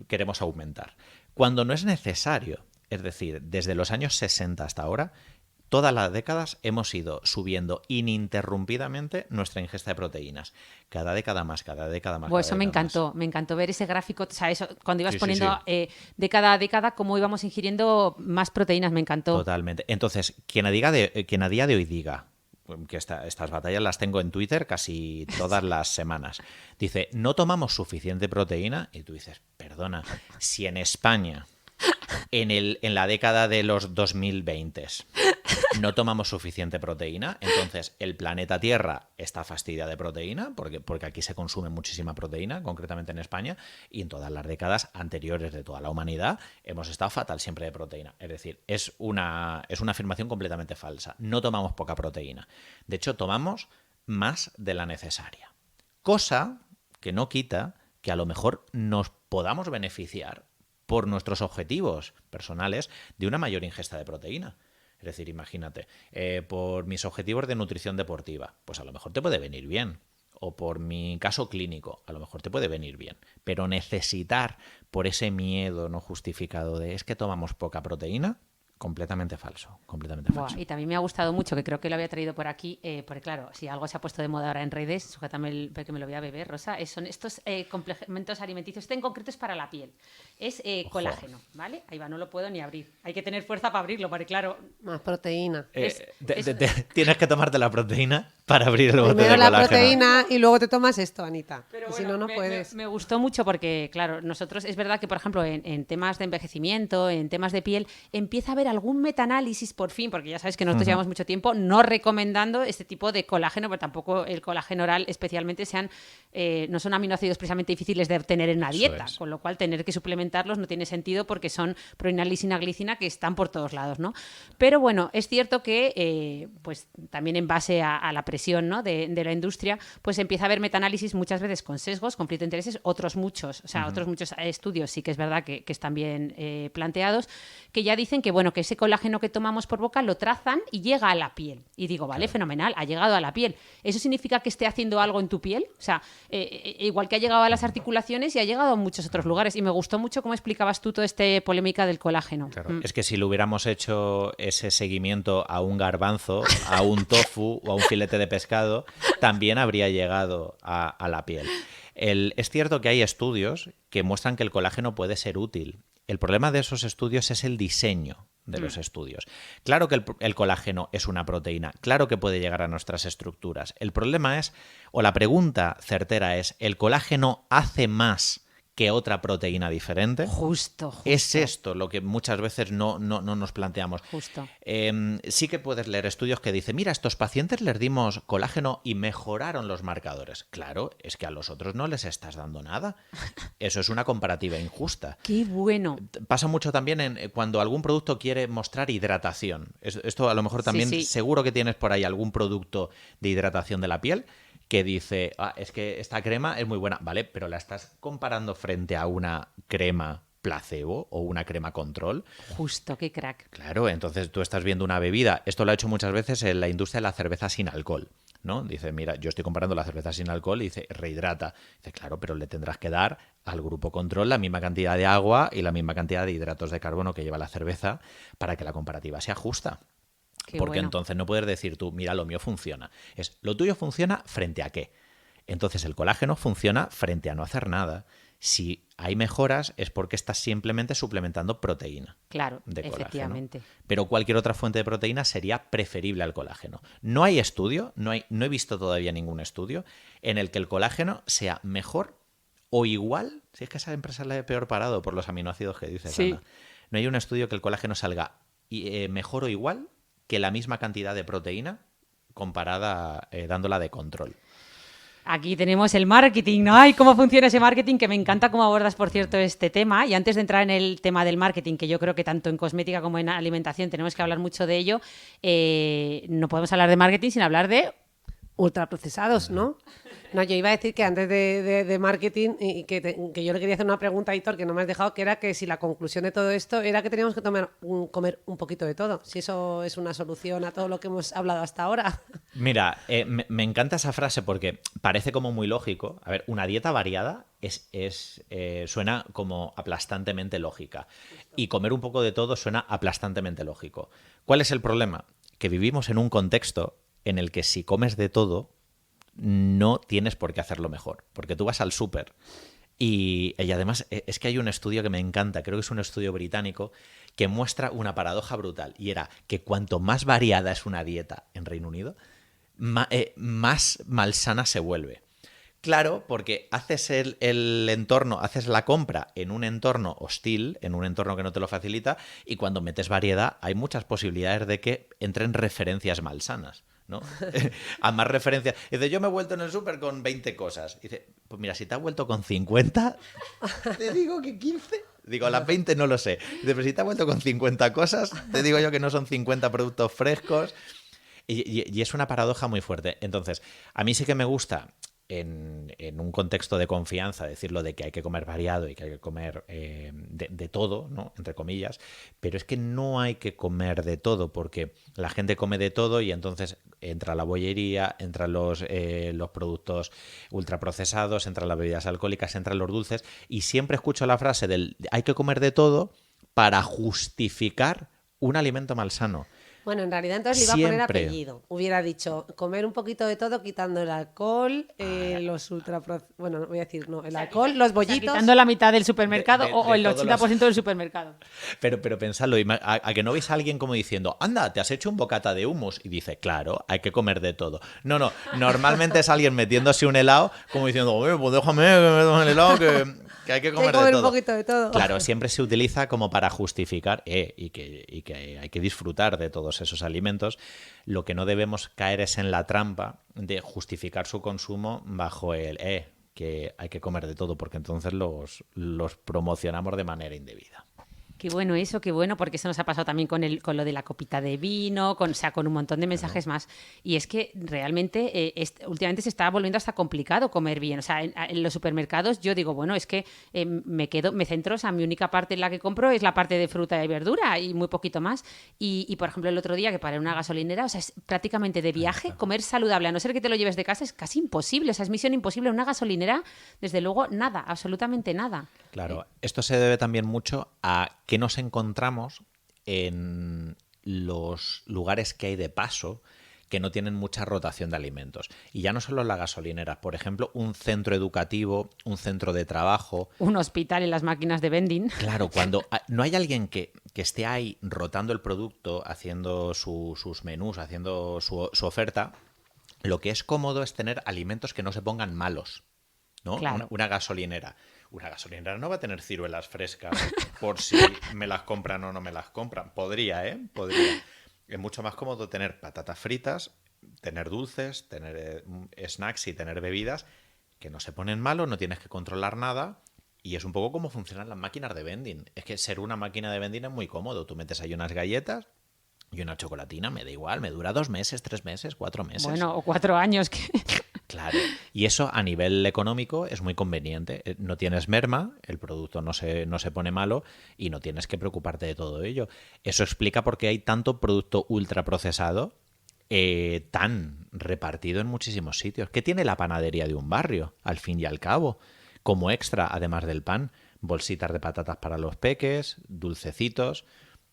Queremos aumentar. Cuando no es necesario. Es decir, desde los años 60 hasta ahora, todas las décadas hemos ido subiendo ininterrumpidamente nuestra ingesta de proteínas. Cada década más, cada década más. Bueno, cada eso me década encantó. más. Me encantó ver ese gráfico. O sea, eso, cuando ibas Sí, sí, poniendo sí. década a década, cómo íbamos ingiriendo más proteínas. Me encantó. Totalmente. Entonces, quien a día de hoy diga que estas batallas las tengo en Twitter casi todas las semanas, dice, no tomamos suficiente proteína, y tú dices, perdona, si en España, en la década de los 2020 no tomamos suficiente proteína, entonces el planeta Tierra está fastidiado de proteína, porque aquí se consume muchísima proteína, concretamente en España, y en todas las décadas anteriores de toda la humanidad hemos estado fatal siempre de proteína. Es decir, es una afirmación completamente falsa. No tomamos poca proteína. De hecho, tomamos más de la necesaria. Cosa que no quita que a lo mejor nos podamos beneficiar por nuestros objetivos personales de una mayor ingesta de proteína. Es decir, imagínate, por mis objetivos de nutrición deportiva, pues a lo mejor te puede venir bien. O por mi caso clínico, a lo mejor te puede venir bien. Pero necesitar por ese miedo no justificado de es que tomamos poca proteína, completamente falso, completamente Buah, falso. y también me ha gustado mucho, que creo que lo había traído por aquí, porque claro, si algo se ha puesto de moda ahora en redes, sujétame que me lo voy a beber, Rosa, son estos complementos alimenticios. Este en concreto es para la piel. Es colágeno, ¿vale? Ahí va, no lo puedo ni abrir. Hay que tener fuerza para abrirlo, porque claro... Más proteína. Tienes que tomarte la proteína para abrir el bote Primero de la colágeno. proteína y luego te tomas esto, Anita. Pero Y bueno, si no, no puedes. me gustó mucho porque, claro, nosotros es verdad que, por ejemplo, en temas de envejecimiento, en temas de piel, empieza a haber algún metaanálisis por fin, porque ya sabes que nosotros llevamos mucho tiempo no recomendando este tipo de colágeno, pero tampoco el colágeno oral especialmente no son aminoácidos precisamente difíciles de obtener en una Eso dieta, es. con lo cual tener que suplementarlos no tiene sentido porque son proinal lisina, glicina que están por todos lados, ¿no? Pero bueno, es cierto que pues también en base a la presión, ¿no? de la industria, pues empieza a haber metaanálisis muchas veces con sesgos, conflicto de intereses, otros muchos estudios sí que es verdad que están bien planteados, que ya dicen que bueno, que ese colágeno que tomamos por boca lo trazan y llega a la piel. Y digo, vale, fenomenal, ha llegado a la piel. ¿Eso significa que esté haciendo algo en tu piel? O sea, igual que ha llegado a las articulaciones y ha llegado a muchos otros lugares. Y me gustó mucho cómo explicabas tú toda esta polémica del colágeno. Claro, es que si le hubiéramos hecho ese seguimiento a un garbanzo, a un tofu o a un filete de pescado, también habría llegado a la piel. Es cierto que hay estudios que muestran que el colágeno puede ser útil. El problema de esos estudios es el diseño de los estudios. Claro que el colágeno es una proteína, claro que puede llegar a nuestras estructuras. El problema es, o la pregunta certera es, ¿el colágeno hace más que otra proteína diferente? Justo. Es esto lo que muchas veces no nos planteamos. Justo. Sí que puedes leer estudios que dicen, mira, a estos pacientes les dimos colágeno y mejoraron los marcadores. Claro, es que a los otros no les estás dando nada. Eso es una comparativa injusta. Qué bueno. Pasa mucho también cuando algún producto quiere mostrar hidratación. Esto a lo mejor también, Sí. seguro que tienes por ahí algún producto de hidratación de la piel que dice, es que esta crema es muy buena, vale, pero la estás comparando frente a una crema placebo o una crema control. Justo, qué crack. Claro, entonces tú estás viendo una bebida, esto lo ha hecho muchas veces en la industria de la cerveza sin alcohol. ¿no? Dice, mira, yo estoy comparando la cerveza sin alcohol y dice, rehidrata. Dice, claro, pero le tendrás que dar al grupo control la misma cantidad de agua y la misma cantidad de hidratos de carbono que lleva la cerveza para que la comparativa sea justa. Qué Porque bueno. entonces no puedes decir tú, mira, lo mío funciona. Es, lo tuyo funciona frente a qué. Entonces el colágeno funciona frente a no hacer nada. Si hay mejoras es porque estás simplemente suplementando proteína Claro, de colágeno. efectivamente. Pero cualquier otra fuente de proteína sería preferible al colágeno. No hay estudio, no he visto todavía ningún estudio en el que el colágeno sea mejor o igual, si es que a esa empresa le he peor parado por los aminoácidos que dices, Sí. Ana. No hay un estudio que el colágeno salga mejor o igual que la misma cantidad de proteína comparada dándola de control. Aquí tenemos el marketing, ¿no? Ay, cómo funciona ese marketing, que me encanta cómo abordas, por cierto, este tema. Y antes de entrar en el tema del marketing, que yo creo que tanto en cosmética como en alimentación tenemos que hablar mucho de ello, no podemos hablar de marketing sin hablar de... Ultraprocesados, ¿no? No, yo iba a decir que antes de marketing y que yo le quería hacer una pregunta a Hitor que no me has dejado, que era que si la conclusión de todo esto era que teníamos que comer un poquito de todo, si eso es una solución a todo lo que hemos hablado hasta ahora. Mira, me encanta esa frase porque parece como muy lógico. A ver, una dieta variada suena como aplastantemente lógica. Y comer un poco de todo suena aplastantemente lógico. ¿Cuál es el problema? Que vivimos en un contexto en el que si comes de todo, no tienes por qué hacerlo mejor. Porque tú vas al súper y además es que hay un estudio que me encanta, creo que es un estudio británico, que muestra una paradoja brutal. Y era que cuanto más variada es una dieta en Reino Unido, más malsana se vuelve. Claro, porque haces el entorno, haces la compra en un entorno hostil, en un entorno que no te lo facilita, y cuando metes variedad hay muchas posibilidades de que entren referencias malsanas, ¿no? A más referencias. Dice, yo me he vuelto en el súper con 20 cosas. Dice, pues mira, si te has vuelto con 50, te digo que 15. Digo, las 20 no lo sé. Dice, pero si te has vuelto con 50 cosas, te digo yo que no son 50 productos frescos. Y es una paradoja muy fuerte. Entonces, a mí sí que me gusta en un contexto de confianza decirlo de que hay que comer variado y que hay que comer de todo, ¿no? Entre comillas, pero es que no hay que comer de todo porque la gente come de todo y entonces entra la bollería, entran los productos ultraprocesados, entran las bebidas alcohólicas, entran los dulces y siempre escucho la frase del hay que comer de todo para justificar un alimento malsano. Bueno, en realidad entonces le iba a poner Siempre. apellido. Hubiera dicho comer un poquito de todo quitando el alcohol, los bueno, no voy a decir, no, el alcohol, los O sea, bollitos. quitando la mitad del supermercado de o el todos 80% del supermercado. Pero pensadlo, a que no veis a alguien como diciendo, anda, te has hecho un bocata de hummus. Y dice, claro, hay que comer de todo. No, normalmente es alguien metiéndose un helado como diciendo, oye, pues déjame que me tome el helado, que hay que comer de un todo. poquito de todo. Claro, siempre se utiliza como para justificar y que hay que disfrutar de todos esos alimentos. Lo que no debemos caer es en la trampa de justificar su consumo bajo el que hay que comer de todo, porque entonces los promocionamos de manera indebida. Qué bueno eso, qué bueno, porque eso nos ha pasado también con lo de la copita de vino, o sea, con un montón de mensajes más. Y es que realmente últimamente se está volviendo hasta complicado comer bien. O sea, en los supermercados yo digo, bueno, es que me centro, o sea, mi única parte en la que compro es la parte de fruta y verdura y muy poquito más. Y por ejemplo, el otro día que paré en una gasolinera, o sea, es prácticamente de viaje, comer saludable, a no ser que te lo lleves de casa, es casi imposible. O sea, es misión imposible. En una gasolinera, desde luego, nada, absolutamente nada. Claro, esto se debe también mucho a que nos encontramos en los lugares que hay de paso que no tienen mucha rotación de alimentos. Y ya no solo las gasolineras, por ejemplo, un centro educativo, un centro de trabajo. Un hospital en las máquinas de vending. Claro, cuando no hay alguien que esté ahí rotando el producto, haciendo sus menús, haciendo su oferta, lo que es cómodo es tener alimentos que no se pongan malos, ¿no? Claro. Una gasolinera. Una gasolinera no va a tener ciruelas frescas por si me las compran o no me las compran. Podría, ¿eh? Podría. Es mucho más cómodo tener patatas fritas, tener dulces, tener snacks y tener bebidas que no se ponen malos, no tienes que controlar nada. Y es un poco como funcionan las máquinas de vending. Es que ser una máquina de vending es muy cómodo. Tú metes ahí unas galletas y una chocolatina, me da igual, me dura 2 meses, 3 meses, 4 meses. Bueno, o 4 años. Claro, y eso a nivel económico es muy conveniente. No tienes merma, el producto no se pone malo y no tienes que preocuparte de todo ello. Eso explica por qué hay tanto producto ultraprocesado tan repartido en muchísimos sitios. ¿Qué tiene la panadería de un barrio, al fin y al cabo? Como extra, además del pan, bolsitas de patatas para los peques, dulcecitos.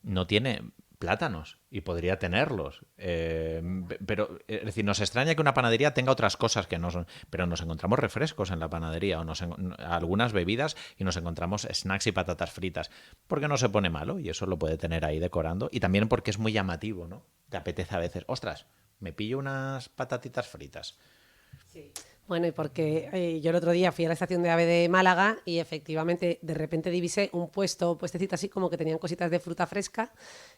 No tiene plátanos y podría tenerlos. Pero, es decir, nos extraña que una panadería tenga otras cosas que no son. Pero nos encontramos refrescos en la panadería o algunas bebidas y nos encontramos snacks y patatas fritas. Porque no se pone malo y eso lo puede tener ahí decorando. Y también porque es muy llamativo, ¿no? Te apetece a veces. Ostras, me pillo unas patatitas fritas. Sí. Bueno, y porque yo el otro día fui a la estación de AVE de Málaga y efectivamente de repente divisé un puestecito así como que tenían cositas de fruta fresca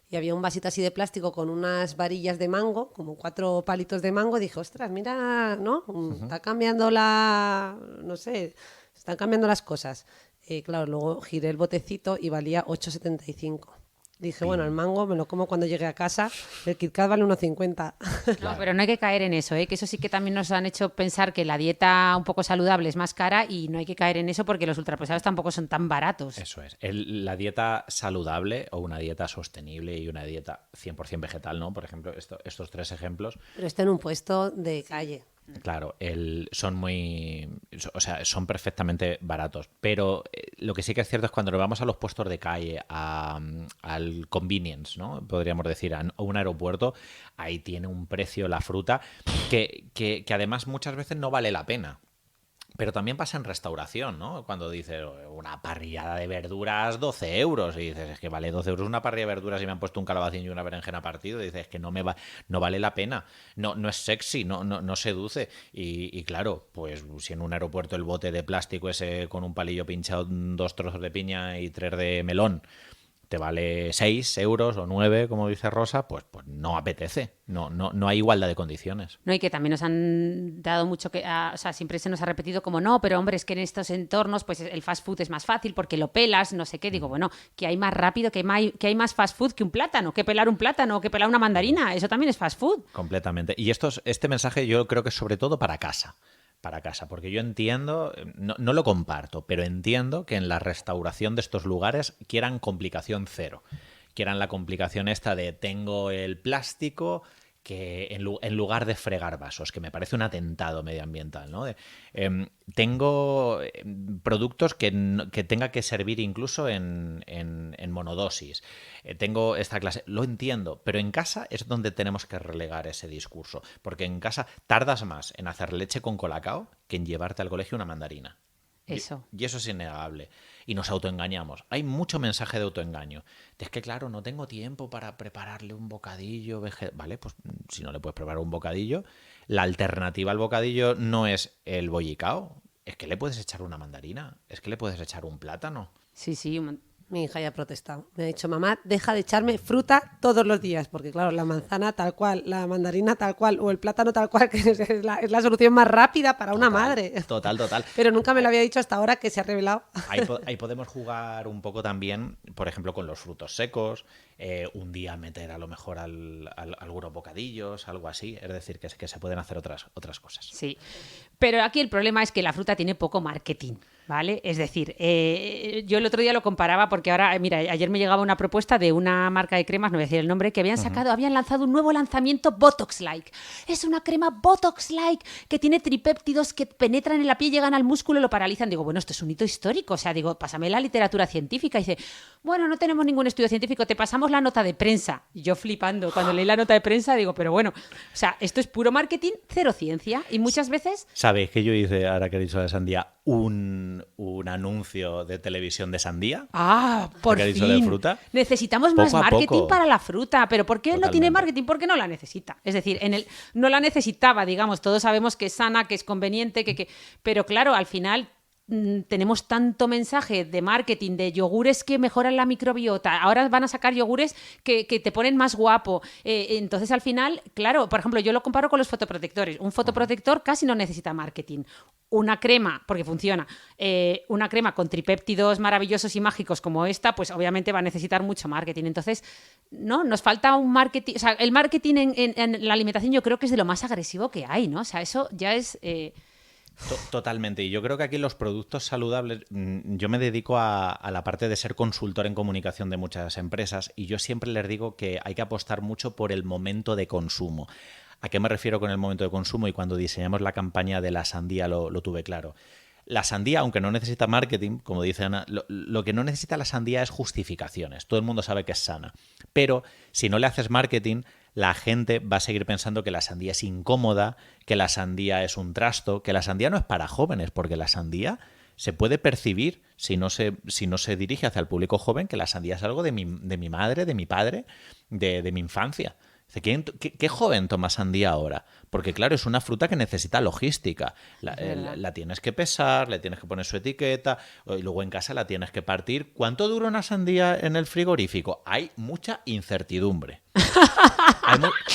y había un vasito así de plástico con unas varillas de mango, como 4 palitos de mango. Y dije, ostras, mira, ¿no? Está cambiando no sé, están cambiando las cosas. Claro, luego giré el botecito y valía 8,75. Dije, bueno, el mango me lo como cuando llegue a casa, el Kit Kat vale 1,50. No, pero no hay que caer en eso, ¿eh? Que eso sí que también nos han hecho pensar que la dieta un poco saludable es más cara y no hay que caer en eso porque los ultraprocesados tampoco son tan baratos. Eso es. La dieta saludable o una dieta sostenible y una dieta 100% vegetal, ¿no? Por ejemplo, estos 3 ejemplos. Pero está en un puesto de calle. Claro, son perfectamente baratos, pero lo que sí que es cierto es cuando nos vamos a los puestos de calle, al convenience, ¿no? Podríamos decir, a un aeropuerto, ahí tiene un precio la fruta que además muchas veces no vale la pena. Pero también pasa en restauración, ¿no? Cuando dices una parrillada de verduras, 12 euros. Y dices, es que vale 12 euros una parrilla de verduras y me han puesto un calabacín y una berenjena partido. Y dices, es que no vale la pena. No es sexy, no seduce. Y claro, pues si en un aeropuerto el bote de plástico ese con un palillo pinchado, 2 trozos de piña y 3 de melón, te vale 6 euros o 9, como dice Rosa, pues no apetece. No hay igualdad de condiciones. No, y que también nos han dado mucho o sea, siempre se nos ha repetido como no, pero hombre, es que en estos entornos pues el fast food es más fácil porque lo pelas, no sé qué. Digo, bueno, que hay más rápido, que hay más fast food que un plátano, que pelar un plátano, que pelar una mandarina, eso también es fast food. Completamente. Y este mensaje yo creo que es sobre todo para casa, porque yo entiendo, no lo comparto, pero entiendo que en la restauración de estos lugares quieran complicación cero. Quieran la complicación esta de tengo el plástico que en lugar de fregar vasos, que me parece un atentado medioambiental, ¿no? Tengo productos que tenga que servir incluso en monodosis. Tengo esta clase, lo entiendo, pero en casa es donde tenemos que relegar ese discurso, porque en casa tardas más en hacer leche con colacao que en llevarte al colegio una mandarina. Eso. Y eso es innegable. Y nos autoengañamos. Hay mucho mensaje de autoengaño. Es que, claro, no tengo tiempo para prepararle un bocadillo. Vale, pues si no le puedes preparar un bocadillo, la alternativa al bocadillo no es el bollicao. Es que le puedes echar una mandarina. Es que le puedes echar un plátano. Sí, sí. Mi hija ya ha protestado. Me ha dicho, mamá, deja de echarme fruta todos los días. Porque, claro, la manzana tal cual, la mandarina tal cual o el plátano tal cual, que es la solución más rápida para una madre. Total. Pero nunca me lo había dicho hasta ahora que se ha revelado. Ahí podemos jugar un poco también, por ejemplo, con los frutos secos. Un día meter a lo mejor algunos bocadillos, algo así. Es decir, que se pueden hacer otras cosas. Sí. Pero aquí el problema es que la fruta tiene poco marketing, ¿vale? Es decir, yo el otro día lo comparaba porque ahora, mira, ayer me llegaba una propuesta de una marca de cremas, no voy a decir el nombre, que habían lanzado un nuevo lanzamiento Botox-like. Es una crema Botox-like que tiene tripéptidos que penetran en la piel, llegan al músculo y lo paralizan. Digo, bueno, esto es un hito histórico. O sea, digo, pásame la literatura científica. Y dice, bueno, no tenemos ningún estudio científico, te pasamos la nota de prensa. Y yo flipando, cuando leí la nota de prensa, digo, pero bueno, o sea, esto es puro marketing, cero ciencia. Y muchas veces... ¿Sabéis que yo hice, ahora que he dicho de sandía, un anuncio de televisión de sandía? Ah, por fin. De fruta. Necesitamos más marketing para la fruta. ¿Pero por qué no tiene marketing? Porque no la necesita. Es decir, no la necesitaba, digamos. Todos sabemos que es sana, que es conveniente, pero claro, al final tenemos tanto mensaje de marketing de yogures que mejoran la microbiota, ahora van a sacar yogures que te ponen más guapo, entonces al final, claro, por ejemplo, yo lo comparo con los fotoprotectores. Un fotoprotector casi no necesita marketing. Una crema, porque funciona, una crema con tripéptidos maravillosos y mágicos como esta, pues obviamente va a necesitar mucho marketing. Entonces, no, nos falta un marketing, o sea, el marketing en la alimentación yo creo que es de lo más agresivo que hay, ¿no? O sea, eso ya es... Totalmente. Y yo creo que aquí los productos saludables, yo me dedico a la parte de ser consultor en comunicación de muchas empresas y yo siempre les digo que hay que apostar mucho por el momento de consumo. ¿A qué me refiero con el momento de consumo? Y cuando diseñamos la campaña de la sandía lo tuve claro. La sandía, aunque no necesita marketing, como dice Ana, lo que no necesita la sandía es justificaciones. Todo el mundo sabe que es sana. Pero si no le haces marketing, la gente va a seguir pensando que la sandía es incómoda, que la sandía es un trasto, que la sandía no es para jóvenes, porque la sandía se puede percibir, si no se dirige hacia el público joven, que la sandía es algo de mi madre, de mi padre, de mi infancia. Dice, ¿qué joven toma sandía ahora? Porque claro, es una fruta que necesita logística. La tienes que pesar, le tienes que poner su etiqueta, y luego en casa la tienes que partir. ¿Cuánto dura una sandía en el frigorífico? Hay mucha incertidumbre.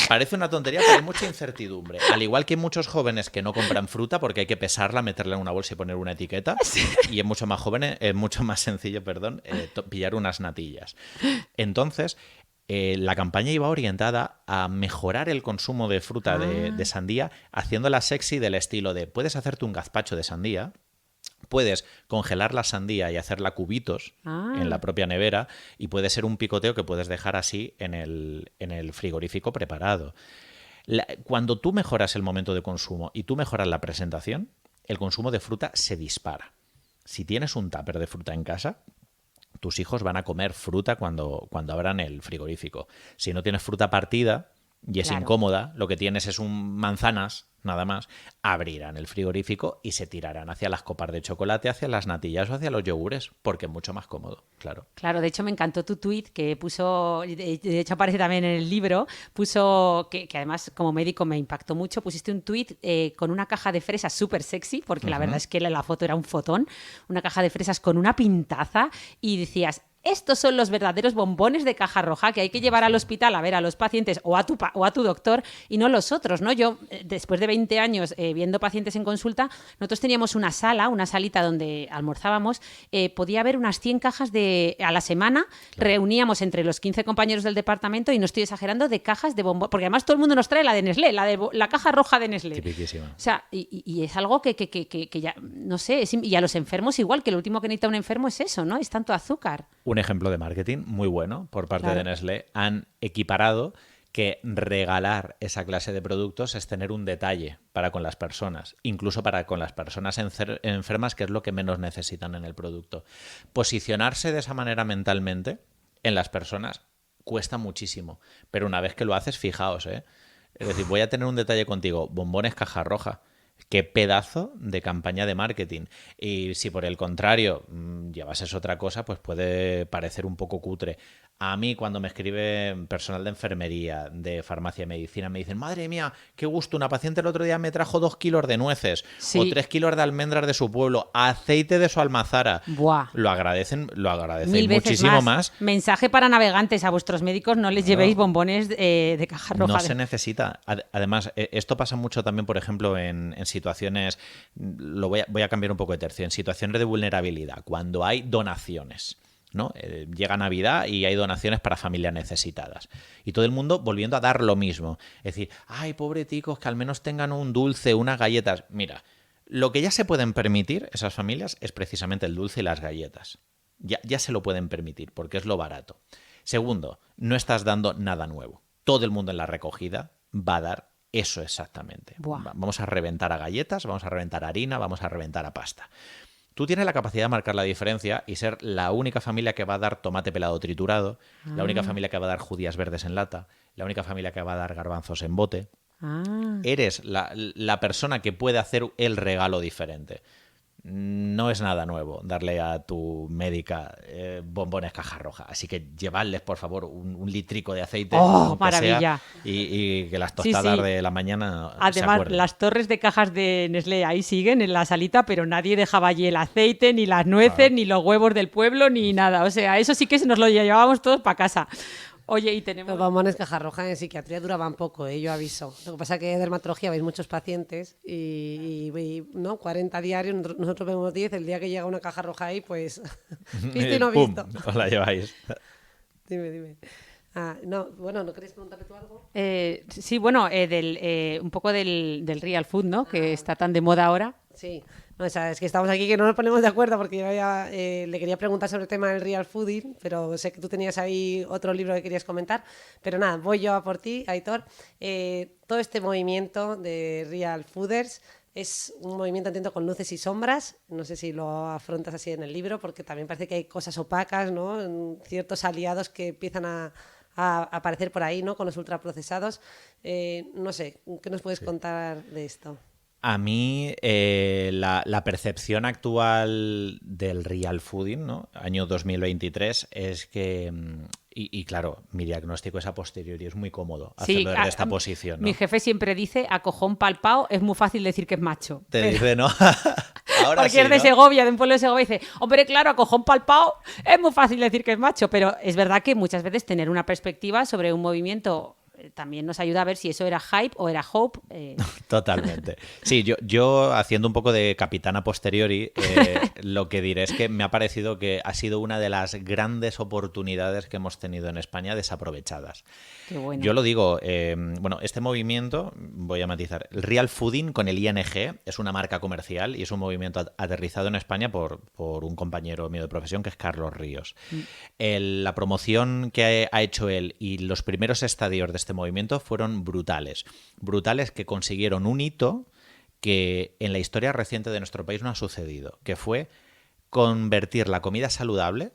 Parece una tontería, pero hay mucha incertidumbre. Al igual que hay muchos jóvenes que no compran fruta porque hay que pesarla, meterla en una bolsa y poner una etiqueta. Sí. Y es mucho más sencillo, pillar unas natillas. Entonces, la campaña iba orientada a mejorar el consumo de fruta de sandía, haciéndola sexy del estilo de puedes hacerte un gazpacho de sandía, puedes congelar la sandía y hacerla cubitos en la propia nevera y puede ser un picoteo que puedes dejar así en el frigorífico preparado. Cuando tú mejoras el momento de consumo y tú mejoras la presentación, el consumo de fruta se dispara. Si tienes un tupper de fruta en casa, tus hijos van a comer fruta cuando abran el frigorífico. Si no tienes fruta partida y es incómoda, lo que tienes es manzanas, nada más, abrirán el frigorífico y se tirarán hacia las copas de chocolate, hacia las natillas o hacia los yogures, porque es mucho más cómodo, claro. Claro, de hecho me encantó tu tuit que puso, de hecho aparece también en el libro, puso, que además como médico me impactó mucho, pusiste un tuit con una caja de fresas súper sexy, porque la verdad es que la foto era un fotón, una caja de fresas con una pintaza y decías... Estos son los verdaderos bombones de caja roja que hay que llevar al hospital a ver a los pacientes o a tu doctor y no los otros, ¿no? Yo, después de 20 años viendo pacientes en consulta, nosotros teníamos una salita donde almorzábamos, podía haber unas 100 cajas a la semana, reuníamos entre los 15 compañeros del departamento y no estoy exagerando, de cajas de bombones, porque además todo el mundo nos trae la de Nestlé, la caja roja de Nestlé. Tipiquísima. O sea, y es algo que ya, no sé, y a los enfermos igual, que lo último que necesita un enfermo es eso, ¿no? Es tanto azúcar. Un ejemplo de marketing muy bueno por parte de Nestlé. Han equiparado que regalar esa clase de productos es tener un detalle para con las personas, incluso para con las personas enfermas, que es lo que menos necesitan en el producto. Posicionarse de esa manera mentalmente en las personas cuesta muchísimo, pero una vez que lo haces, fijaos, ¿eh? Es decir, voy a tener un detalle contigo, bombones caja roja. Qué pedazo de campaña de marketing. Y si por el contrario llevases otra cosa, pues puede parecer un poco cutre. A mí, cuando me escribe personal de enfermería, de farmacia y medicina, me dicen, madre mía, qué gusto, una paciente el otro día me trajo 2 kilos de nueces o 3 kilos de almendras de su pueblo, aceite de su almazara. Buah. Lo agradecen Mil veces muchísimo más. Mensaje para navegantes, a vuestros médicos no les llevéis bombones de caja roja. No se necesita. Además, esto pasa mucho también, por ejemplo, en situaciones, voy a cambiar un poco de tercio, en situaciones de vulnerabilidad, cuando hay donaciones, ¿no? Llega Navidad y hay donaciones para familias necesitadas. Y todo el mundo volviendo a dar lo mismo. Es decir, ay, pobre ticos, que al menos tengan un dulce, unas galletas. Mira, lo que ya se pueden permitir esas familias es precisamente el dulce y las galletas. Ya se lo pueden permitir porque es lo barato. Segundo, no estás dando nada nuevo. Todo el mundo en la recogida va a dar eso exactamente. Buah. Vamos a reventar a galletas, vamos a reventar a harina, vamos a reventar a pasta. Tú tienes la capacidad de marcar la diferencia y ser la única familia que va a dar tomate pelado triturado, la única familia que va a dar judías verdes en lata, la única familia que va a dar garbanzos en bote. Eres la persona que puede hacer el regalo diferente. No es nada nuevo darle a tu médica bombones caja roja. Así que llevadles, por favor, un litrico de aceite. ¡Oh, maravilla! Y que las tostadas de la mañana además, se acuerden. Las torres de cajas de Nestlé ahí siguen en la salita, pero nadie dejaba allí el aceite, ni las nueces, ni los huevos del pueblo, ni nada. O sea, eso sí que nos lo llevábamos todos para casa. Oye, y tenemos... Los bombones caja roja en psiquiatría duraban poco, yo aviso. Lo que pasa es que en dermatología veis muchos pacientes y ¿no? 40 diarios, nosotros vemos 10, el día que llega una caja roja ahí, pues visto y no visto. ¡Pum! Os la lleváis. Dime. No, bueno, ¿no queréis preguntarle tú algo? Sí, bueno, un poco del real food, ¿no? Que está tan de moda ahora. Sí, no, o sea, es que estamos aquí que no nos ponemos de acuerdo porque yo ya le quería preguntar sobre el tema del real fooding, pero sé que tú tenías ahí otro libro que querías comentar. Pero nada, voy yo a por ti, Aitor. Todo este movimiento de real fooders es un movimiento, entiendo, con luces y sombras. No sé si lo afrontas así en el libro, porque también parece que hay cosas opacas, ¿no? Ciertos aliados que empiezan a aparecer por ahí, ¿no? Con los ultraprocesados. No sé, ¿qué nos puedes contar de esto? A mí, la percepción actual del real fooding, ¿no? Año 2023, es que, y claro, mi diagnóstico es a posteriori, es muy cómodo Sí, hacerlo desde esta posición, ¿no? mi jefe siempre dice, a cojón palpao, es muy fácil decir que es macho. Te dice, ¿no? Ahora Porque sí, es de ¿no? Segovia, de un pueblo de Segovia, y dice, hombre, claro, a cojón palpao, es muy fácil decir que es macho, pero es verdad que muchas veces tener una perspectiva sobre un movimiento también nos ayuda a ver si eso era hype o era hope. Totalmente. Sí, yo haciendo un poco de capitana posteriori, lo que diré es que me ha parecido que ha sido una de las grandes oportunidades que hemos tenido en España desaprovechadas. Qué bueno. Yo lo digo, bueno, este movimiento, voy a matizar, el Real Fooding con el ING es una marca comercial y es un movimiento aterrizado en España por un compañero mío de profesión que es Carlos Ríos. La promoción que ha hecho él y los primeros estadios de este movimiento fueron brutales. Brutales que consiguieron un hito que en la historia reciente de nuestro país no ha sucedido, que fue convertir la comida saludable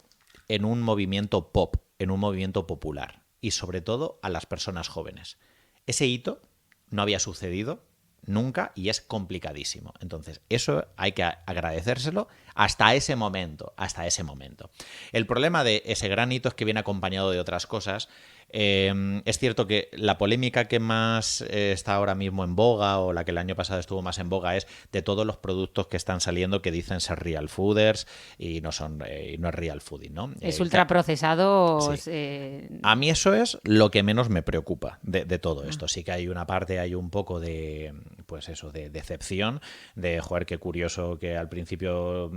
en un movimiento pop, en un movimiento popular y sobre todo a las personas jóvenes. Ese hito no había sucedido nunca y es complicadísimo. Entonces, eso hay que agradecérselo hasta ese momento, hasta ese momento. El problema de ese gran hito es que viene acompañado de otras cosas. Es cierto que la polémica que más está ahora mismo en boga, o la que el año pasado estuvo más en boga, es de todos los productos que están saliendo que dicen ser real fooders y no son y no es real fooding, ¿no? Es ultraprocesados. Sí. A mí eso es lo que menos me preocupa de todo esto. Sí que hay una parte, hay un poco de, pues eso, de decepción, de, joder, qué curioso que al principio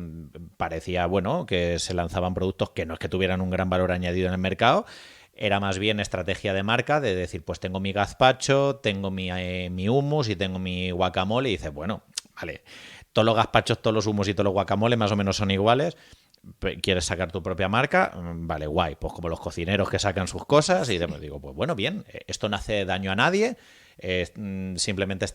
parecía, bueno, que se lanzaban productos que no es que tuvieran un gran valor añadido en el mercado. Era más bien estrategia de marca de decir, pues tengo mi gazpacho, tengo mi hummus y tengo mi guacamole. Y dices, bueno, vale, todos los gazpachos, todos los hummus y todos los guacamole más o menos son iguales. ¿Quieres sacar tu propia marca? Vale, guay. Pues como los cocineros que sacan sus cosas. Y digo, pues bueno, bien, esto no hace daño a nadie. Simplemente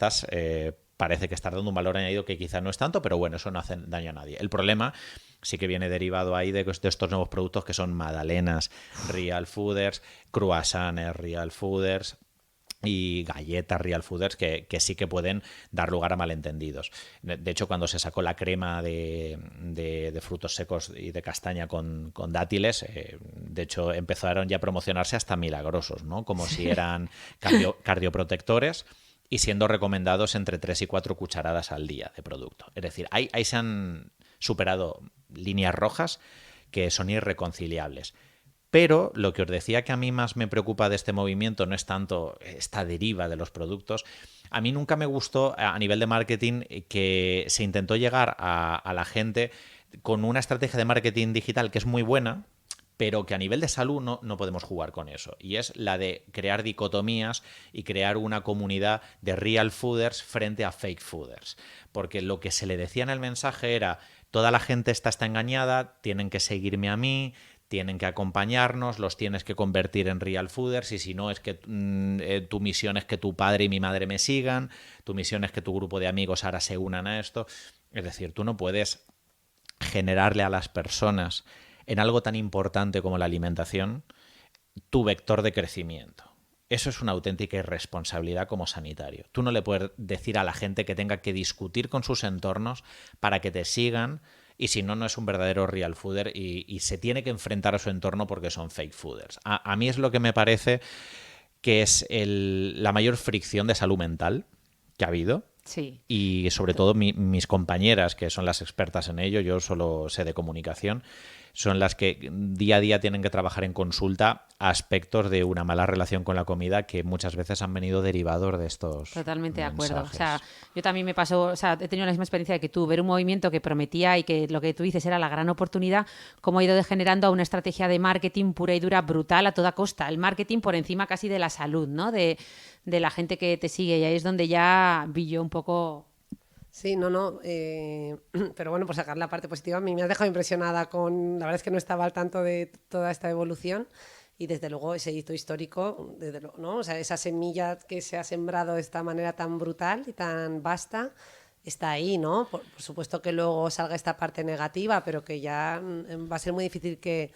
parece que estás dando un valor añadido que quizá no es tanto, pero bueno, eso no hace daño a nadie. El problema sí que viene derivado ahí de estos nuevos productos que son magdalenas, real fooders, croissants, real fooders y galletas real fooders que sí que pueden dar lugar a malentendidos. De hecho, cuando se sacó la crema de frutos secos y de castaña con dátiles, de hecho empezaron ya a promocionarse hasta milagrosos, ¿no? Como si eran cardioprotectores y siendo recomendados entre 3 y 4 cucharadas al día de producto. Es decir, ahí se han superado líneas rojas que son irreconciliables. Pero lo que os decía que a mí más me preocupa de este movimiento no es tanto esta deriva de los productos. A mí nunca me gustó a nivel de marketing que se intentó llegar a la gente con una estrategia de marketing digital que es muy buena, pero que a nivel de salud no podemos jugar con eso. Y es la de crear dicotomías y crear una comunidad de real fooders frente a fake fooders. Porque lo que se le decía en el mensaje era, toda la gente está engañada, tienen que seguirme a mí, tienen que acompañarnos, los tienes que convertir en real fooders y si no es que tu misión es que tu padre y mi madre me sigan, tu misión es que tu grupo de amigos ahora se unan a esto. Es decir, tú no puedes generarle a las personas en algo tan importante como la alimentación tu vector de crecimiento. Eso es una auténtica irresponsabilidad como sanitario. Tú no le puedes decir a la gente que tenga que discutir con sus entornos para que te sigan y si no, no es un verdadero real fooder y se tiene que enfrentar a su entorno porque son fake fooders. A mí es lo que me parece que es la mayor fricción de salud mental que ha habido. Sí. Y sobre todo mis compañeras, que son las expertas en ello, yo solo sé de comunicación, son las que día a día tienen que trabajar en consulta aspectos de una mala relación con la comida que muchas veces han venido derivados de estos Totalmente de acuerdo. mensajes. O sea, yo también me pasó, o sea, he tenido la misma experiencia que tú, ver un movimiento que prometía y que lo que tú dices era la gran oportunidad, cómo ha ido degenerando a una estrategia de marketing pura y dura, brutal a toda costa. El marketing por encima casi de la salud, ¿no? De la gente que te sigue. Y ahí es donde ya vi yo un poco... Sí, no, pero bueno, por sacar la parte positiva, a mí me has dejado impresionada con, la verdad es que no estaba al tanto de toda esta evolución y desde luego ese hito histórico, ¿no? O sea, esa semilla que se ha sembrado de esta manera tan brutal y tan vasta, está ahí, ¿no? Por supuesto que luego salga esta parte negativa, pero que ya va a ser muy difícil que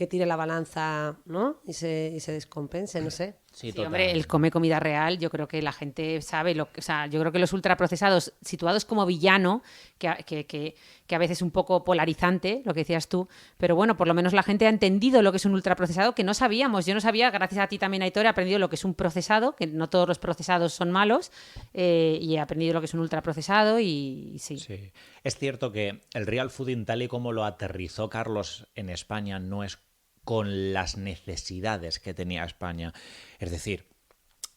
tire la balanza, ¿no? Y se descompense, no sé. Sí, Sí, hombre, el come comida real, yo creo que la gente sabe lo que, o sea, yo creo que los ultraprocesados situados como villano, que a veces es un poco polarizante, lo que decías tú, pero bueno, por lo menos la gente ha entendido lo que es un ultraprocesado, que no sabíamos. Yo no sabía, gracias a ti también, Aitor, he aprendido lo que es un procesado, que no todos los procesados son malos, y he aprendido lo que es un ultraprocesado y sí. Sí. Es cierto que el real fooding, tal y como lo aterrizó Carlos en España, no es con las necesidades que tenía España. Es decir,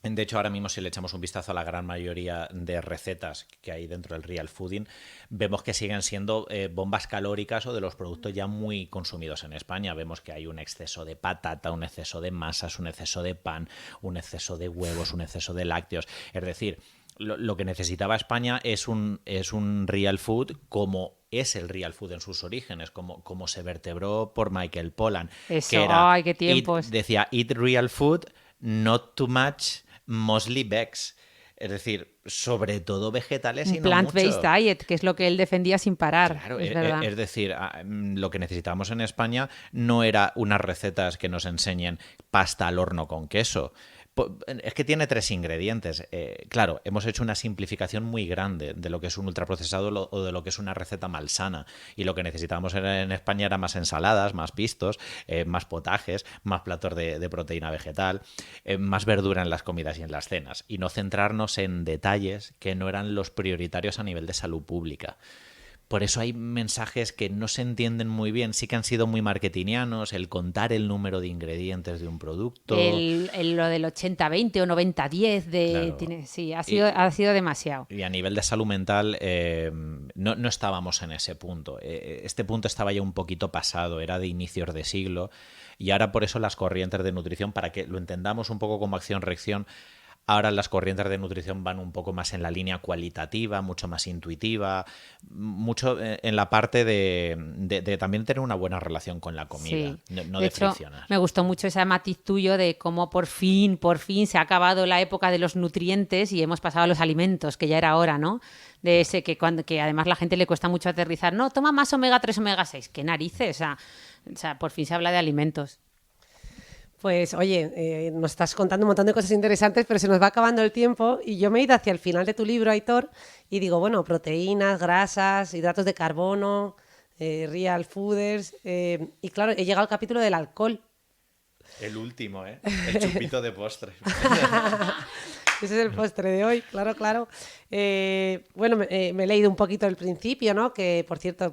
de hecho, ahora mismo si le echamos un vistazo a la gran mayoría de recetas que hay dentro del real fooding, vemos que siguen siendo bombas calóricas o de los productos ya muy consumidos en España. Vemos que hay un exceso de patata, un exceso de masas, un exceso de pan, un exceso de huevos, un exceso de lácteos. Es decir, lo que necesitaba España es un real food como es el real food en sus orígenes, como se vertebró por Michael Pollan. Eso, que era, ay, qué tiempos. decía, eat real food, not too much, mostly vegs. Es decir, sobre todo vegetales y Un no plant-based mucho. diet, que es lo que él defendía sin parar, Claro, es verdad. es decir, lo que necesitábamos en España no era unas recetas que nos enseñen pasta al horno con queso. Es que tiene 3 ingredientes. Claro, hemos hecho una simplificación muy grande de lo que es un ultraprocesado o de lo que es una receta malsana. Y lo que necesitábamos en España era más ensaladas, más pistos, más potajes, más platos de proteína vegetal, más verdura en las comidas y en las cenas. Y no centrarnos en detalles que no eran los prioritarios a nivel de salud pública. Por eso hay mensajes que no se entienden muy bien. Sí que han sido muy marketingianos, el contar el número de ingredientes de un producto. Lo del 80-20 o 90-10, Claro. sí, ha sido demasiado. Y a nivel de salud mental no estábamos en ese punto. Este punto estaba ya un poquito pasado, era de inicios de siglo. Y ahora por eso las corrientes de nutrición, para que lo entendamos un poco como acción-reacción, ahora las corrientes de nutrición van un poco más en la línea cualitativa, mucho más intuitiva, mucho en la parte de también tener una buena relación con la comida, Sí. no De de hecho, friccionar. me gustó mucho ese matiz tuyo de cómo por fin se ha acabado la época de los nutrientes y hemos pasado a los alimentos, que ya era hora, ¿no? De ese que además la gente le cuesta mucho aterrizar. No, toma más omega 3, omega 6. ¿Qué narices? O sea, por fin se habla de alimentos. Pues oye, nos estás contando un montón de cosas interesantes, pero se nos va acabando el tiempo y yo me he ido hacia el final de tu libro, Aitor, y digo, bueno, proteínas, grasas, hidratos de carbono, real fooders, y claro, he llegado al capítulo del alcohol. El último, ¿eh? El chupito de postre. Ese es el postre de hoy, claro, claro. Bueno, me he leído un poquito el principio, ¿no? Que, por cierto,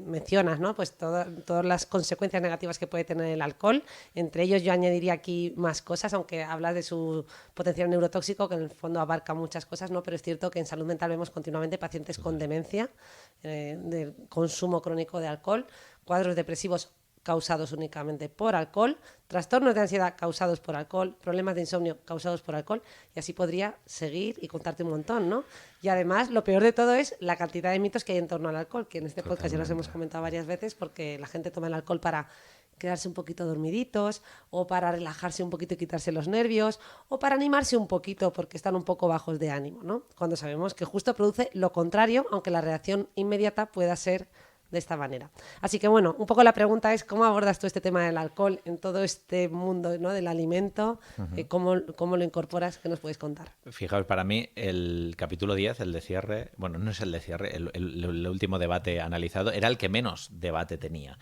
mencionas, ¿no? Pues todas las consecuencias negativas que puede tener el alcohol. Entre ellos yo añadiría aquí más cosas, aunque hablas de su potencial neurotóxico, que en el fondo abarca muchas cosas, ¿no? Pero es cierto que en salud mental vemos continuamente pacientes con demencia, del consumo crónico de alcohol, cuadros depresivos causados únicamente por alcohol, trastornos de ansiedad causados por alcohol, problemas de insomnio causados por alcohol, y así podría seguir y contarte un montón, ¿no? Y además, lo peor de todo es la cantidad de mitos que hay en torno al alcohol, que en este podcast ya los hemos comentado varias veces, porque la gente toma el alcohol para quedarse un poquito dormiditos, o para relajarse un poquito y quitarse los nervios, o para animarse un poquito porque están un poco bajos de ánimo, ¿no? Cuando sabemos que justo produce lo contrario, aunque la reacción inmediata pueda ser de esta manera. Así que bueno, un poco la pregunta es ¿cómo abordas tú este tema del alcohol en todo este mundo, ¿no? Del alimento? ¿Cómo lo incorporas? ¿Qué nos puedes contar? Fijaos, para mí el capítulo 10, el de cierre, bueno, no es el de cierre, el último debate analizado, era el que menos debate tenía.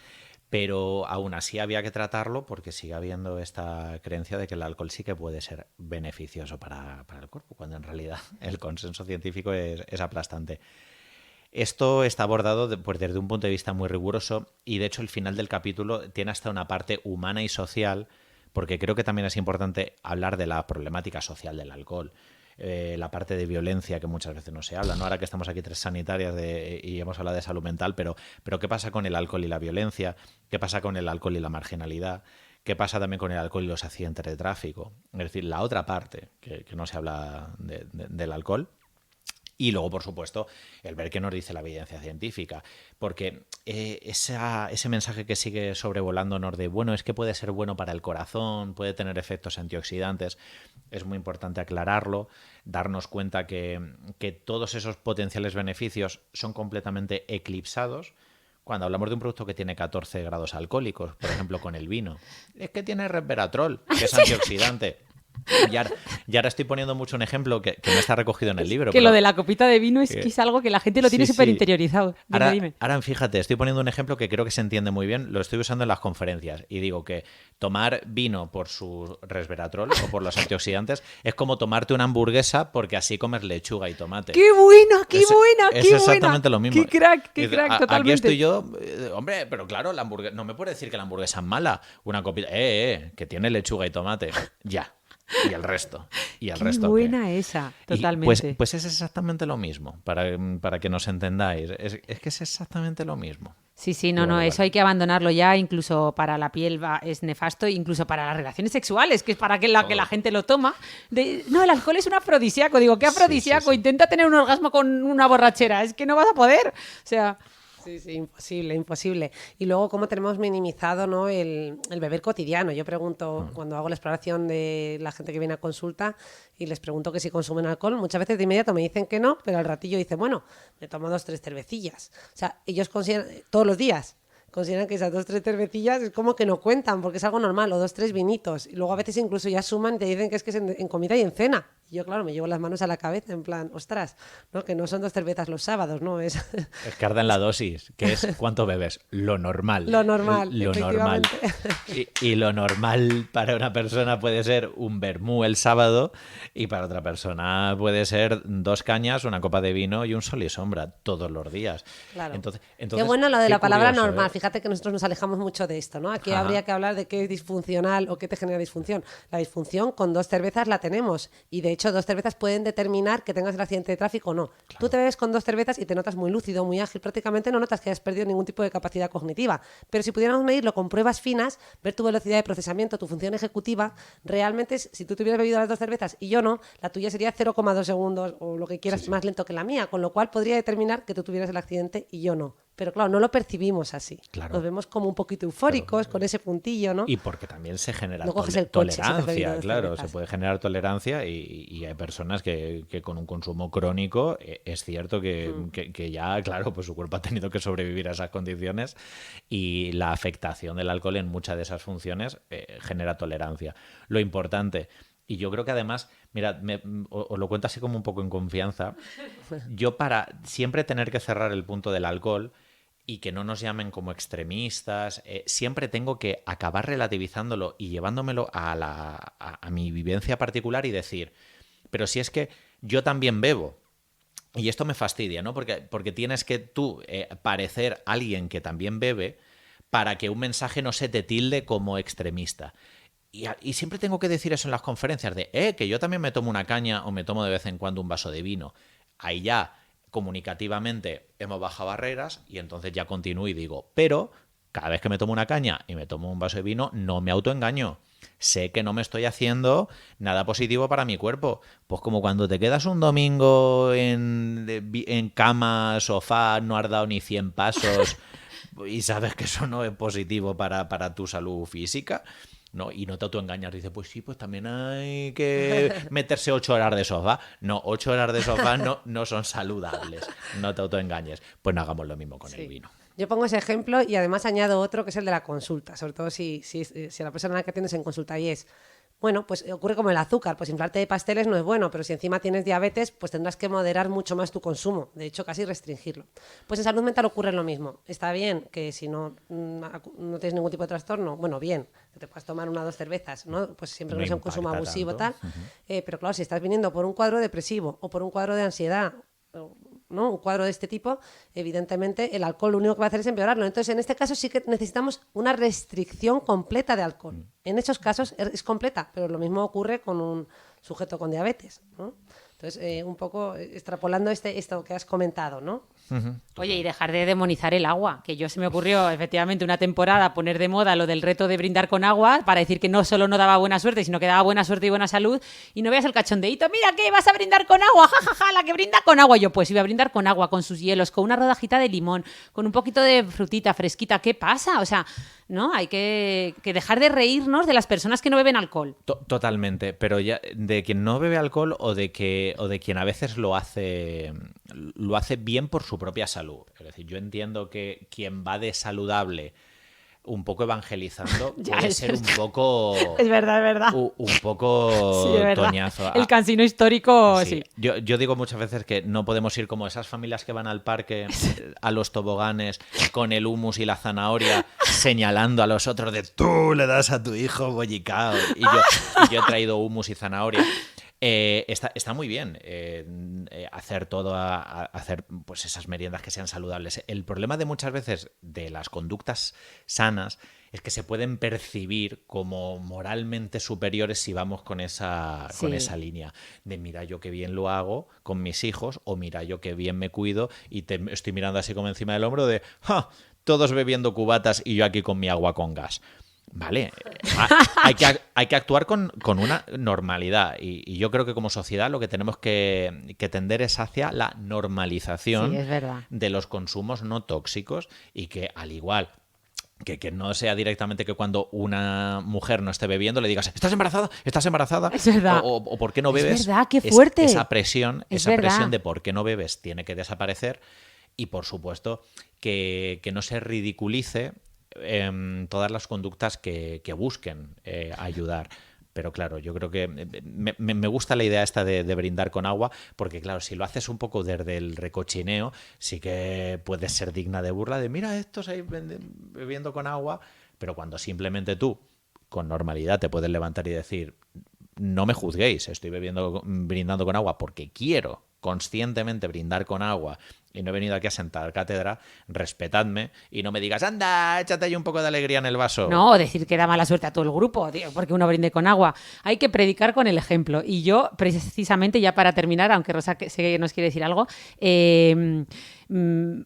Pero aún así había que tratarlo porque sigue habiendo esta creencia de que el alcohol sí que puede ser beneficioso para el cuerpo, cuando en realidad el consenso científico es aplastante. Esto está abordado pues, desde un punto de vista muy riguroso y de hecho el final del capítulo tiene hasta una parte humana y social, porque creo que también es importante hablar de la problemática social del alcohol. La parte de violencia que muchas veces no se habla, ¿no? Ahora que estamos aquí 3 sanitarias y hemos hablado de salud mental, pero ¿qué pasa con el alcohol y la violencia? ¿Qué pasa con el alcohol y la marginalidad? ¿Qué pasa también con el alcohol y los accidentes de tráfico? Es decir, la otra parte, que no se habla del alcohol. Y luego, por supuesto, el ver qué nos dice la evidencia científica. Porque ese mensaje que sigue sobrevolándonos de, bueno, es que puede ser bueno para el corazón, puede tener efectos antioxidantes, es muy importante aclararlo, darnos cuenta que todos esos potenciales beneficios son completamente eclipsados cuando hablamos de un producto que tiene 14 grados alcohólicos, por ejemplo, con el vino. Es que tiene resveratrol, que es antioxidante. Y ahora estoy poniendo mucho un ejemplo que no está recogido en el libro. Que pero lo de la copita de vino es que es algo que la gente lo tiene sí, súper sí. interiorizado. Dime. Ahora, fíjate, estoy poniendo un ejemplo que creo que se entiende muy bien. Lo estoy usando en las conferencias. Y digo que tomar vino por su resveratrol o por los antioxidantes es como tomarte una hamburguesa porque así comes lechuga y tomate. ¡Qué buena, qué buena, qué es buena! exactamente lo mismo. ¡Qué crack, totalmente! Aquí estoy yo, hombre, pero claro, la hamburguesa, no me puede decir que la hamburguesa es mala. Una copita, que tiene lechuga y tomate. Ya. Y el resto. Y el Qué resto. buena esa, totalmente. Pues es exactamente lo mismo, para que nos entendáis. Es que es exactamente lo mismo. Sí, no, eso hay que abandonarlo ya, incluso para la piel es nefasto, incluso para las relaciones sexuales, que es para que la gente lo toma. No, el alcohol es un afrodisíaco. Digo, ¿qué afrodisíaco? Sí. Intenta tener un orgasmo con una borrachera, es que no vas a poder. O sea... Sí, imposible. Y luego, cómo tenemos minimizado, ¿no? el beber cotidiano. Yo pregunto, cuando hago la exploración de la gente que viene a consulta y les pregunto que si consumen alcohol, muchas veces de inmediato me dicen que no, pero al ratillo dicen, bueno, me tomo 2 o 3 cervecillas. O sea, ellos consideran, todos los días, consideran que esas 2 o 3 cervecillas es como que no cuentan, porque es algo normal, o 2 o 3 vinitos. Y luego a veces incluso ya suman y te dicen que es en comida y en cena. Y yo, claro, me llevo las manos a la cabeza en plan, ostras, ¿no? Que no son 2 cervezas los sábados, ¿no? Es que arda en la dosis, que es ¿cuánto bebes? Lo normal. Lo normal, Lo normal. Y lo normal para una persona puede ser un vermú el sábado y para otra persona puede ser 2 cañas, una copa de vino y un sol y sombra todos los días. Claro. Entonces, qué bueno lo de la palabra curioso, normal. ¿eh? Fíjate que nosotros nos alejamos mucho de esto, ¿no? Aquí Ajá. habría que hablar de qué es disfuncional o qué te genera disfunción. La disfunción con 2 cervezas la tenemos y de hecho 2 cervezas pueden determinar que tengas el accidente de tráfico o no. Claro. Tú te bebes con 2 cervezas y te notas muy lúcido, muy ágil, prácticamente no notas que hayas perdido ningún tipo de capacidad cognitiva. Pero si pudiéramos medirlo con pruebas finas, ver tu velocidad de procesamiento, tu función ejecutiva, realmente si tú te hubieras bebido las 2 cervezas y yo no, la tuya sería 0,2 segundos o lo que quieras más lento que la mía, con lo cual podría determinar que tú tuvieras el accidente y yo no. Pero claro, no lo percibimos así. Claro. Nos vemos como un poquito eufóricos, con ese puntillo, ¿no? Y porque también se genera no coges el coche, tolerancia, claro, cervezas. se puede generar tolerancia y hay personas que con un consumo crónico es cierto que ya, claro, pues su cuerpo ha tenido que sobrevivir a esas condiciones y la afectación del alcohol en muchas de esas funciones genera tolerancia. Lo importante... Y yo creo que además, mira, os lo cuento así como un poco en confianza, yo para siempre tener que cerrar el punto del alcohol y que no nos llamen como extremistas, siempre tengo que acabar relativizándolo y llevándomelo a mi vivencia particular y decir, pero si es que yo también bebo. Y esto me fastidia, ¿no? Porque tienes que tú parecer alguien que también bebe para que un mensaje no se te tilde como extremista. Y siempre tengo que decir eso en las conferencias de, que yo también me tomo una caña o me tomo de vez en cuando un vaso de vino. Ahí ya, comunicativamente, hemos bajado barreras y entonces ya continúo y digo, pero cada vez que me tomo una caña y me tomo un vaso de vino, no me autoengaño. Sé que no me estoy haciendo nada positivo para mi cuerpo. Pues como cuando te quedas un domingo en cama, sofá, no has dado ni 100 pasos y sabes que eso no es positivo para tu salud física. No, y no te autoengañas, dices, pues sí, pues también hay que meterse 8 horas de sofá. No, 8 horas de sofá no son saludables, no te autoengañes. Pues no hagamos lo mismo con el vino. Yo pongo ese ejemplo y además añado otro que es el de la consulta, sobre todo si la persona a la que tienes en consulta y es, bueno, pues ocurre como el azúcar, pues inflarte de pasteles no es bueno, pero si encima tienes diabetes, pues tendrás que moderar mucho más tu consumo, de hecho casi restringirlo. Pues en salud mental ocurre lo mismo. Está bien que si no tienes ningún tipo de trastorno, bueno, bien, que te puedas tomar 1 o 2 cervezas, ¿no? Pues siempre que no sea un consumo abusivo, tanto. Tal. Pero claro, si estás viniendo por un cuadro depresivo o por un cuadro de ansiedad, ¿no? Un cuadro de este tipo, evidentemente el alcohol lo único que va a hacer es empeorarlo. Entonces, en este caso sí que necesitamos una restricción completa de alcohol. En esos casos es completa, pero lo mismo ocurre con un sujeto con diabetes, ¿no? Entonces, un poco extrapolando esto que has comentado, ¿no? Oye, y dejar de demonizar el agua, que yo se me ocurrió efectivamente una temporada poner de moda lo del reto de brindar con agua para decir que no solo no daba buena suerte, sino que daba buena suerte y buena salud, y no veas el cachondeíto, mira que vas a brindar con agua, jajaja, ja, ja, la que brinda con agua. Yo pues iba a brindar con agua, con sus hielos, con una rodajita de limón, con un poquito de frutita fresquita. ¿Qué pasa? O sea, no, hay que dejar de reírnos de las personas que no beben alcohol. Totalmente, pero ya de quien no bebe alcohol o de quien a veces lo hace bien por su propia salud. Es decir, yo entiendo que quien va de saludable un poco evangelizando puede ser un poco... Es verdad. Un poco Sí, es verdad. toñazo. El cansino histórico, sí. Yo digo muchas veces que no podemos ir como esas familias que van al parque a los toboganes con el hummus y la zanahoria señalando a los otros de tú le das a tu hijo bollicao y yo he traído hummus y zanahoria. Está muy bien hacer hacer pues esas meriendas que sean saludables. El problema de muchas veces de las conductas sanas es que se pueden percibir como moralmente superiores si vamos con esa línea de mira yo qué bien lo hago con mis hijos o mira yo qué bien me cuido y te estoy mirando así como encima del hombro de ¡ja! Todos bebiendo cubatas y yo aquí con mi agua con gas. Vale, hay que actuar con una normalidad y yo creo que como sociedad lo que tenemos que tender es hacia la normalización de los consumos no tóxicos y que al igual que no sea directamente que cuando una mujer no esté bebiendo le digas ¿estás embarazada? ¿Estás embarazada? Es verdad. O ¿por qué no bebes? Es verdad, qué fuerte. Esa presión de por qué no bebes tiene que desaparecer y por supuesto que no se ridiculice todas las conductas que busquen ayudar. Pero claro, yo creo que me gusta la idea esta de brindar con agua, porque claro, si lo haces un poco desde el recochineo, sí que puedes ser digna de burla de mira, estos ahí bebiendo con agua, pero cuando simplemente tú, con normalidad, te puedes levantar y decir no me juzguéis, estoy brindando con agua porque quiero conscientemente brindar con agua y no he venido aquí a sentar cátedra, respetadme y no me digas, anda, échate ahí un poco de alegría en el vaso. No, decir que da mala suerte a todo el grupo, tío, porque uno brinde con agua. Hay que predicar con el ejemplo. Y yo, precisamente, ya para terminar, aunque Rosa sé que nos quiere decir algo,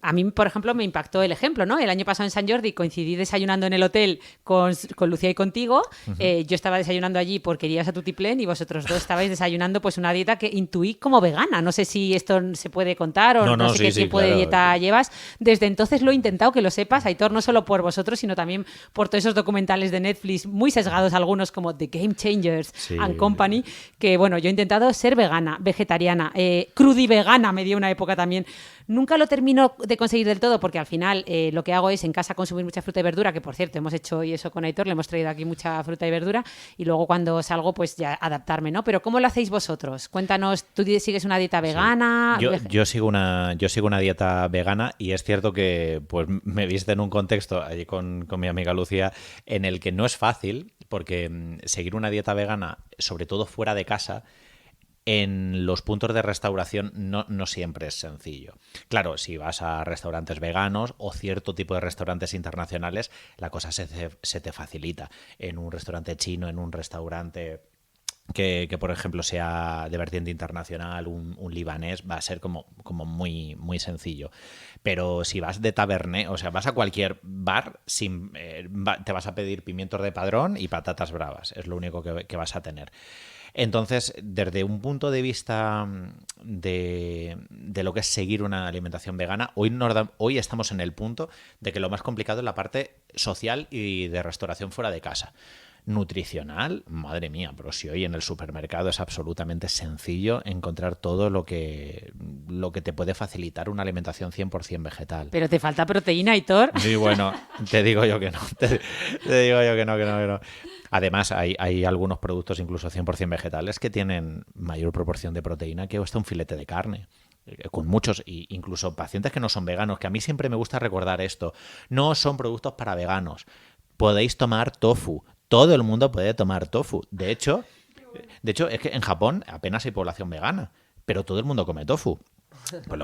a mí, por ejemplo, me impactó el ejemplo, ¿no? El año pasado en San Jordi coincidí desayunando en el hotel con Lucía y contigo. Yo estaba desayunando allí porque irías a Tutiplén y vosotros dos estabais desayunando pues una dieta que intuí como vegana. No sé si esto se puede contar o no sé qué tipo de dieta llevas. Desde entonces lo he intentado, que lo sepas, Aitor, no solo por vosotros, sino también por todos esos documentales de Netflix, muy sesgados algunos como The Game Changers and Company, que bueno, yo he intentado ser vegana, vegetariana, crudivegana me dio una época también. Nunca lo termino de conseguir del todo porque al final lo que hago es en casa consumir mucha fruta y verdura, que por cierto hemos hecho hoy eso con Aitor, le hemos traído aquí mucha fruta y verdura y luego cuando salgo pues ya adaptarme, ¿no? Pero ¿cómo lo hacéis vosotros? Cuéntanos, ¿tú sigues una dieta vegana? Yo sigo una dieta vegana y es cierto que pues me viste en un contexto allí con mi amiga Lucía en el que no es fácil porque seguir una dieta vegana, sobre todo fuera de casa, en los puntos de restauración no siempre es sencillo. Claro, si vas a restaurantes veganos o cierto tipo de restaurantes internacionales, la cosa se te facilita. En un restaurante chino, en un restaurante que por ejemplo sea de vertiente internacional, un libanés, va a ser como muy, muy sencillo. Pero si vas de taberné, o sea, vas a cualquier bar, te vas a pedir pimientos de padrón y patatas bravas. Es lo único que vas a tener. Entonces, desde un punto de vista de lo que es seguir una alimentación vegana, hoy estamos en el punto de que lo más complicado es la parte social y de restauración fuera de casa. Nutricional, madre mía, pero si hoy en el supermercado es absolutamente sencillo encontrar todo lo que te puede facilitar una alimentación 100% vegetal. Pero te falta proteína, Aitor. Sí, bueno, te digo yo que no. Te digo yo que no. Además, hay algunos productos incluso 100% vegetales que tienen mayor proporción de proteína que hasta un filete de carne. Con muchos, incluso pacientes que no son veganos, que a mí siempre me gusta recordar esto. No son productos para veganos. Podéis tomar tofu. Todo el mundo puede tomar tofu. De hecho, es que en Japón apenas hay población vegana, pero todo el mundo come tofu. Pues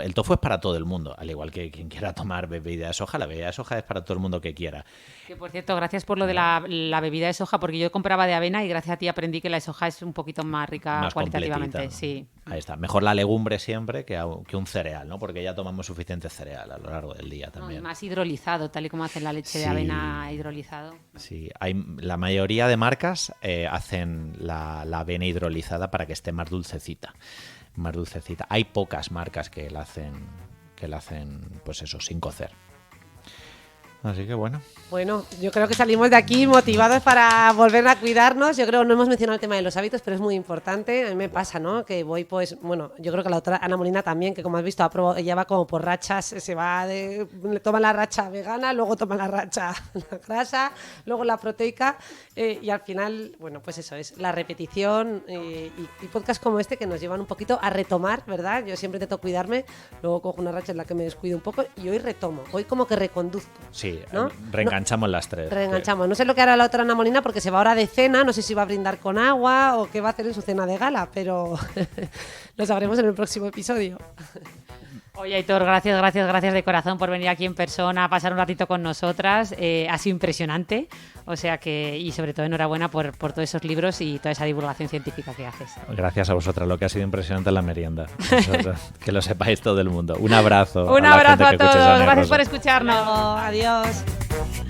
el tofu es para todo el mundo, al igual que quien quiera tomar bebida de soja, la bebida de soja es para todo el mundo que quiera. Que por cierto, gracias por lo de la bebida de soja, porque yo compraba de avena y gracias a ti aprendí que la de soja es un poquito más rica Más cualitativamente. completita. Sí. Ahí está. Mejor la legumbre siempre que un cereal, ¿no? Porque ya tomamos suficiente cereal a lo largo del día No, y también. más hidrolizado, tal y como hacen la leche de Sí. avena hidrolizado. Sí, la mayoría de marcas hacen la avena hidrolizada para que esté más dulcecita. Más dulcecita. Hay pocas marcas que la hacen, pues eso, sin cocer. Así que bueno. Bueno, yo creo que salimos de aquí motivados para volver a cuidarnos. Yo creo que no hemos mencionado el tema de los hábitos, pero es muy importante. A mí me pasa, ¿no? Que voy, pues, bueno, yo creo que la otra Ana Molina también, que como has visto, ella va como por rachas, le toma la racha vegana, luego toma la racha la grasa, luego la proteica, y al final, bueno, pues eso es la repetición y podcasts como este que nos llevan un poquito a retomar, ¿verdad? Yo siempre intento cuidarme, luego cojo una racha en la que me descuido un poco y hoy retomo, hoy como que reconduzco. Sí, ¿no? reenganchamos las tres. Reenganchamos. No sé lo que hará la otra Ana Molina porque se va ahora de cena, no sé si va a brindar con agua o qué va a hacer en su cena de gala, pero lo sabremos en el próximo episodio. Oye, Aitor, gracias de corazón por venir aquí en persona a pasar un ratito con nosotras. Ha sido impresionante. O sea que, y sobre todo enhorabuena por todos esos libros y toda esa divulgación científica que haces. Gracias a vosotras, lo que ha sido impresionante es la merienda. Que lo sepáis todo el mundo. Un abrazo. Un abrazo la gente a que escuche todos. Sana y Gracias Rosa. por escucharnos. Adiós.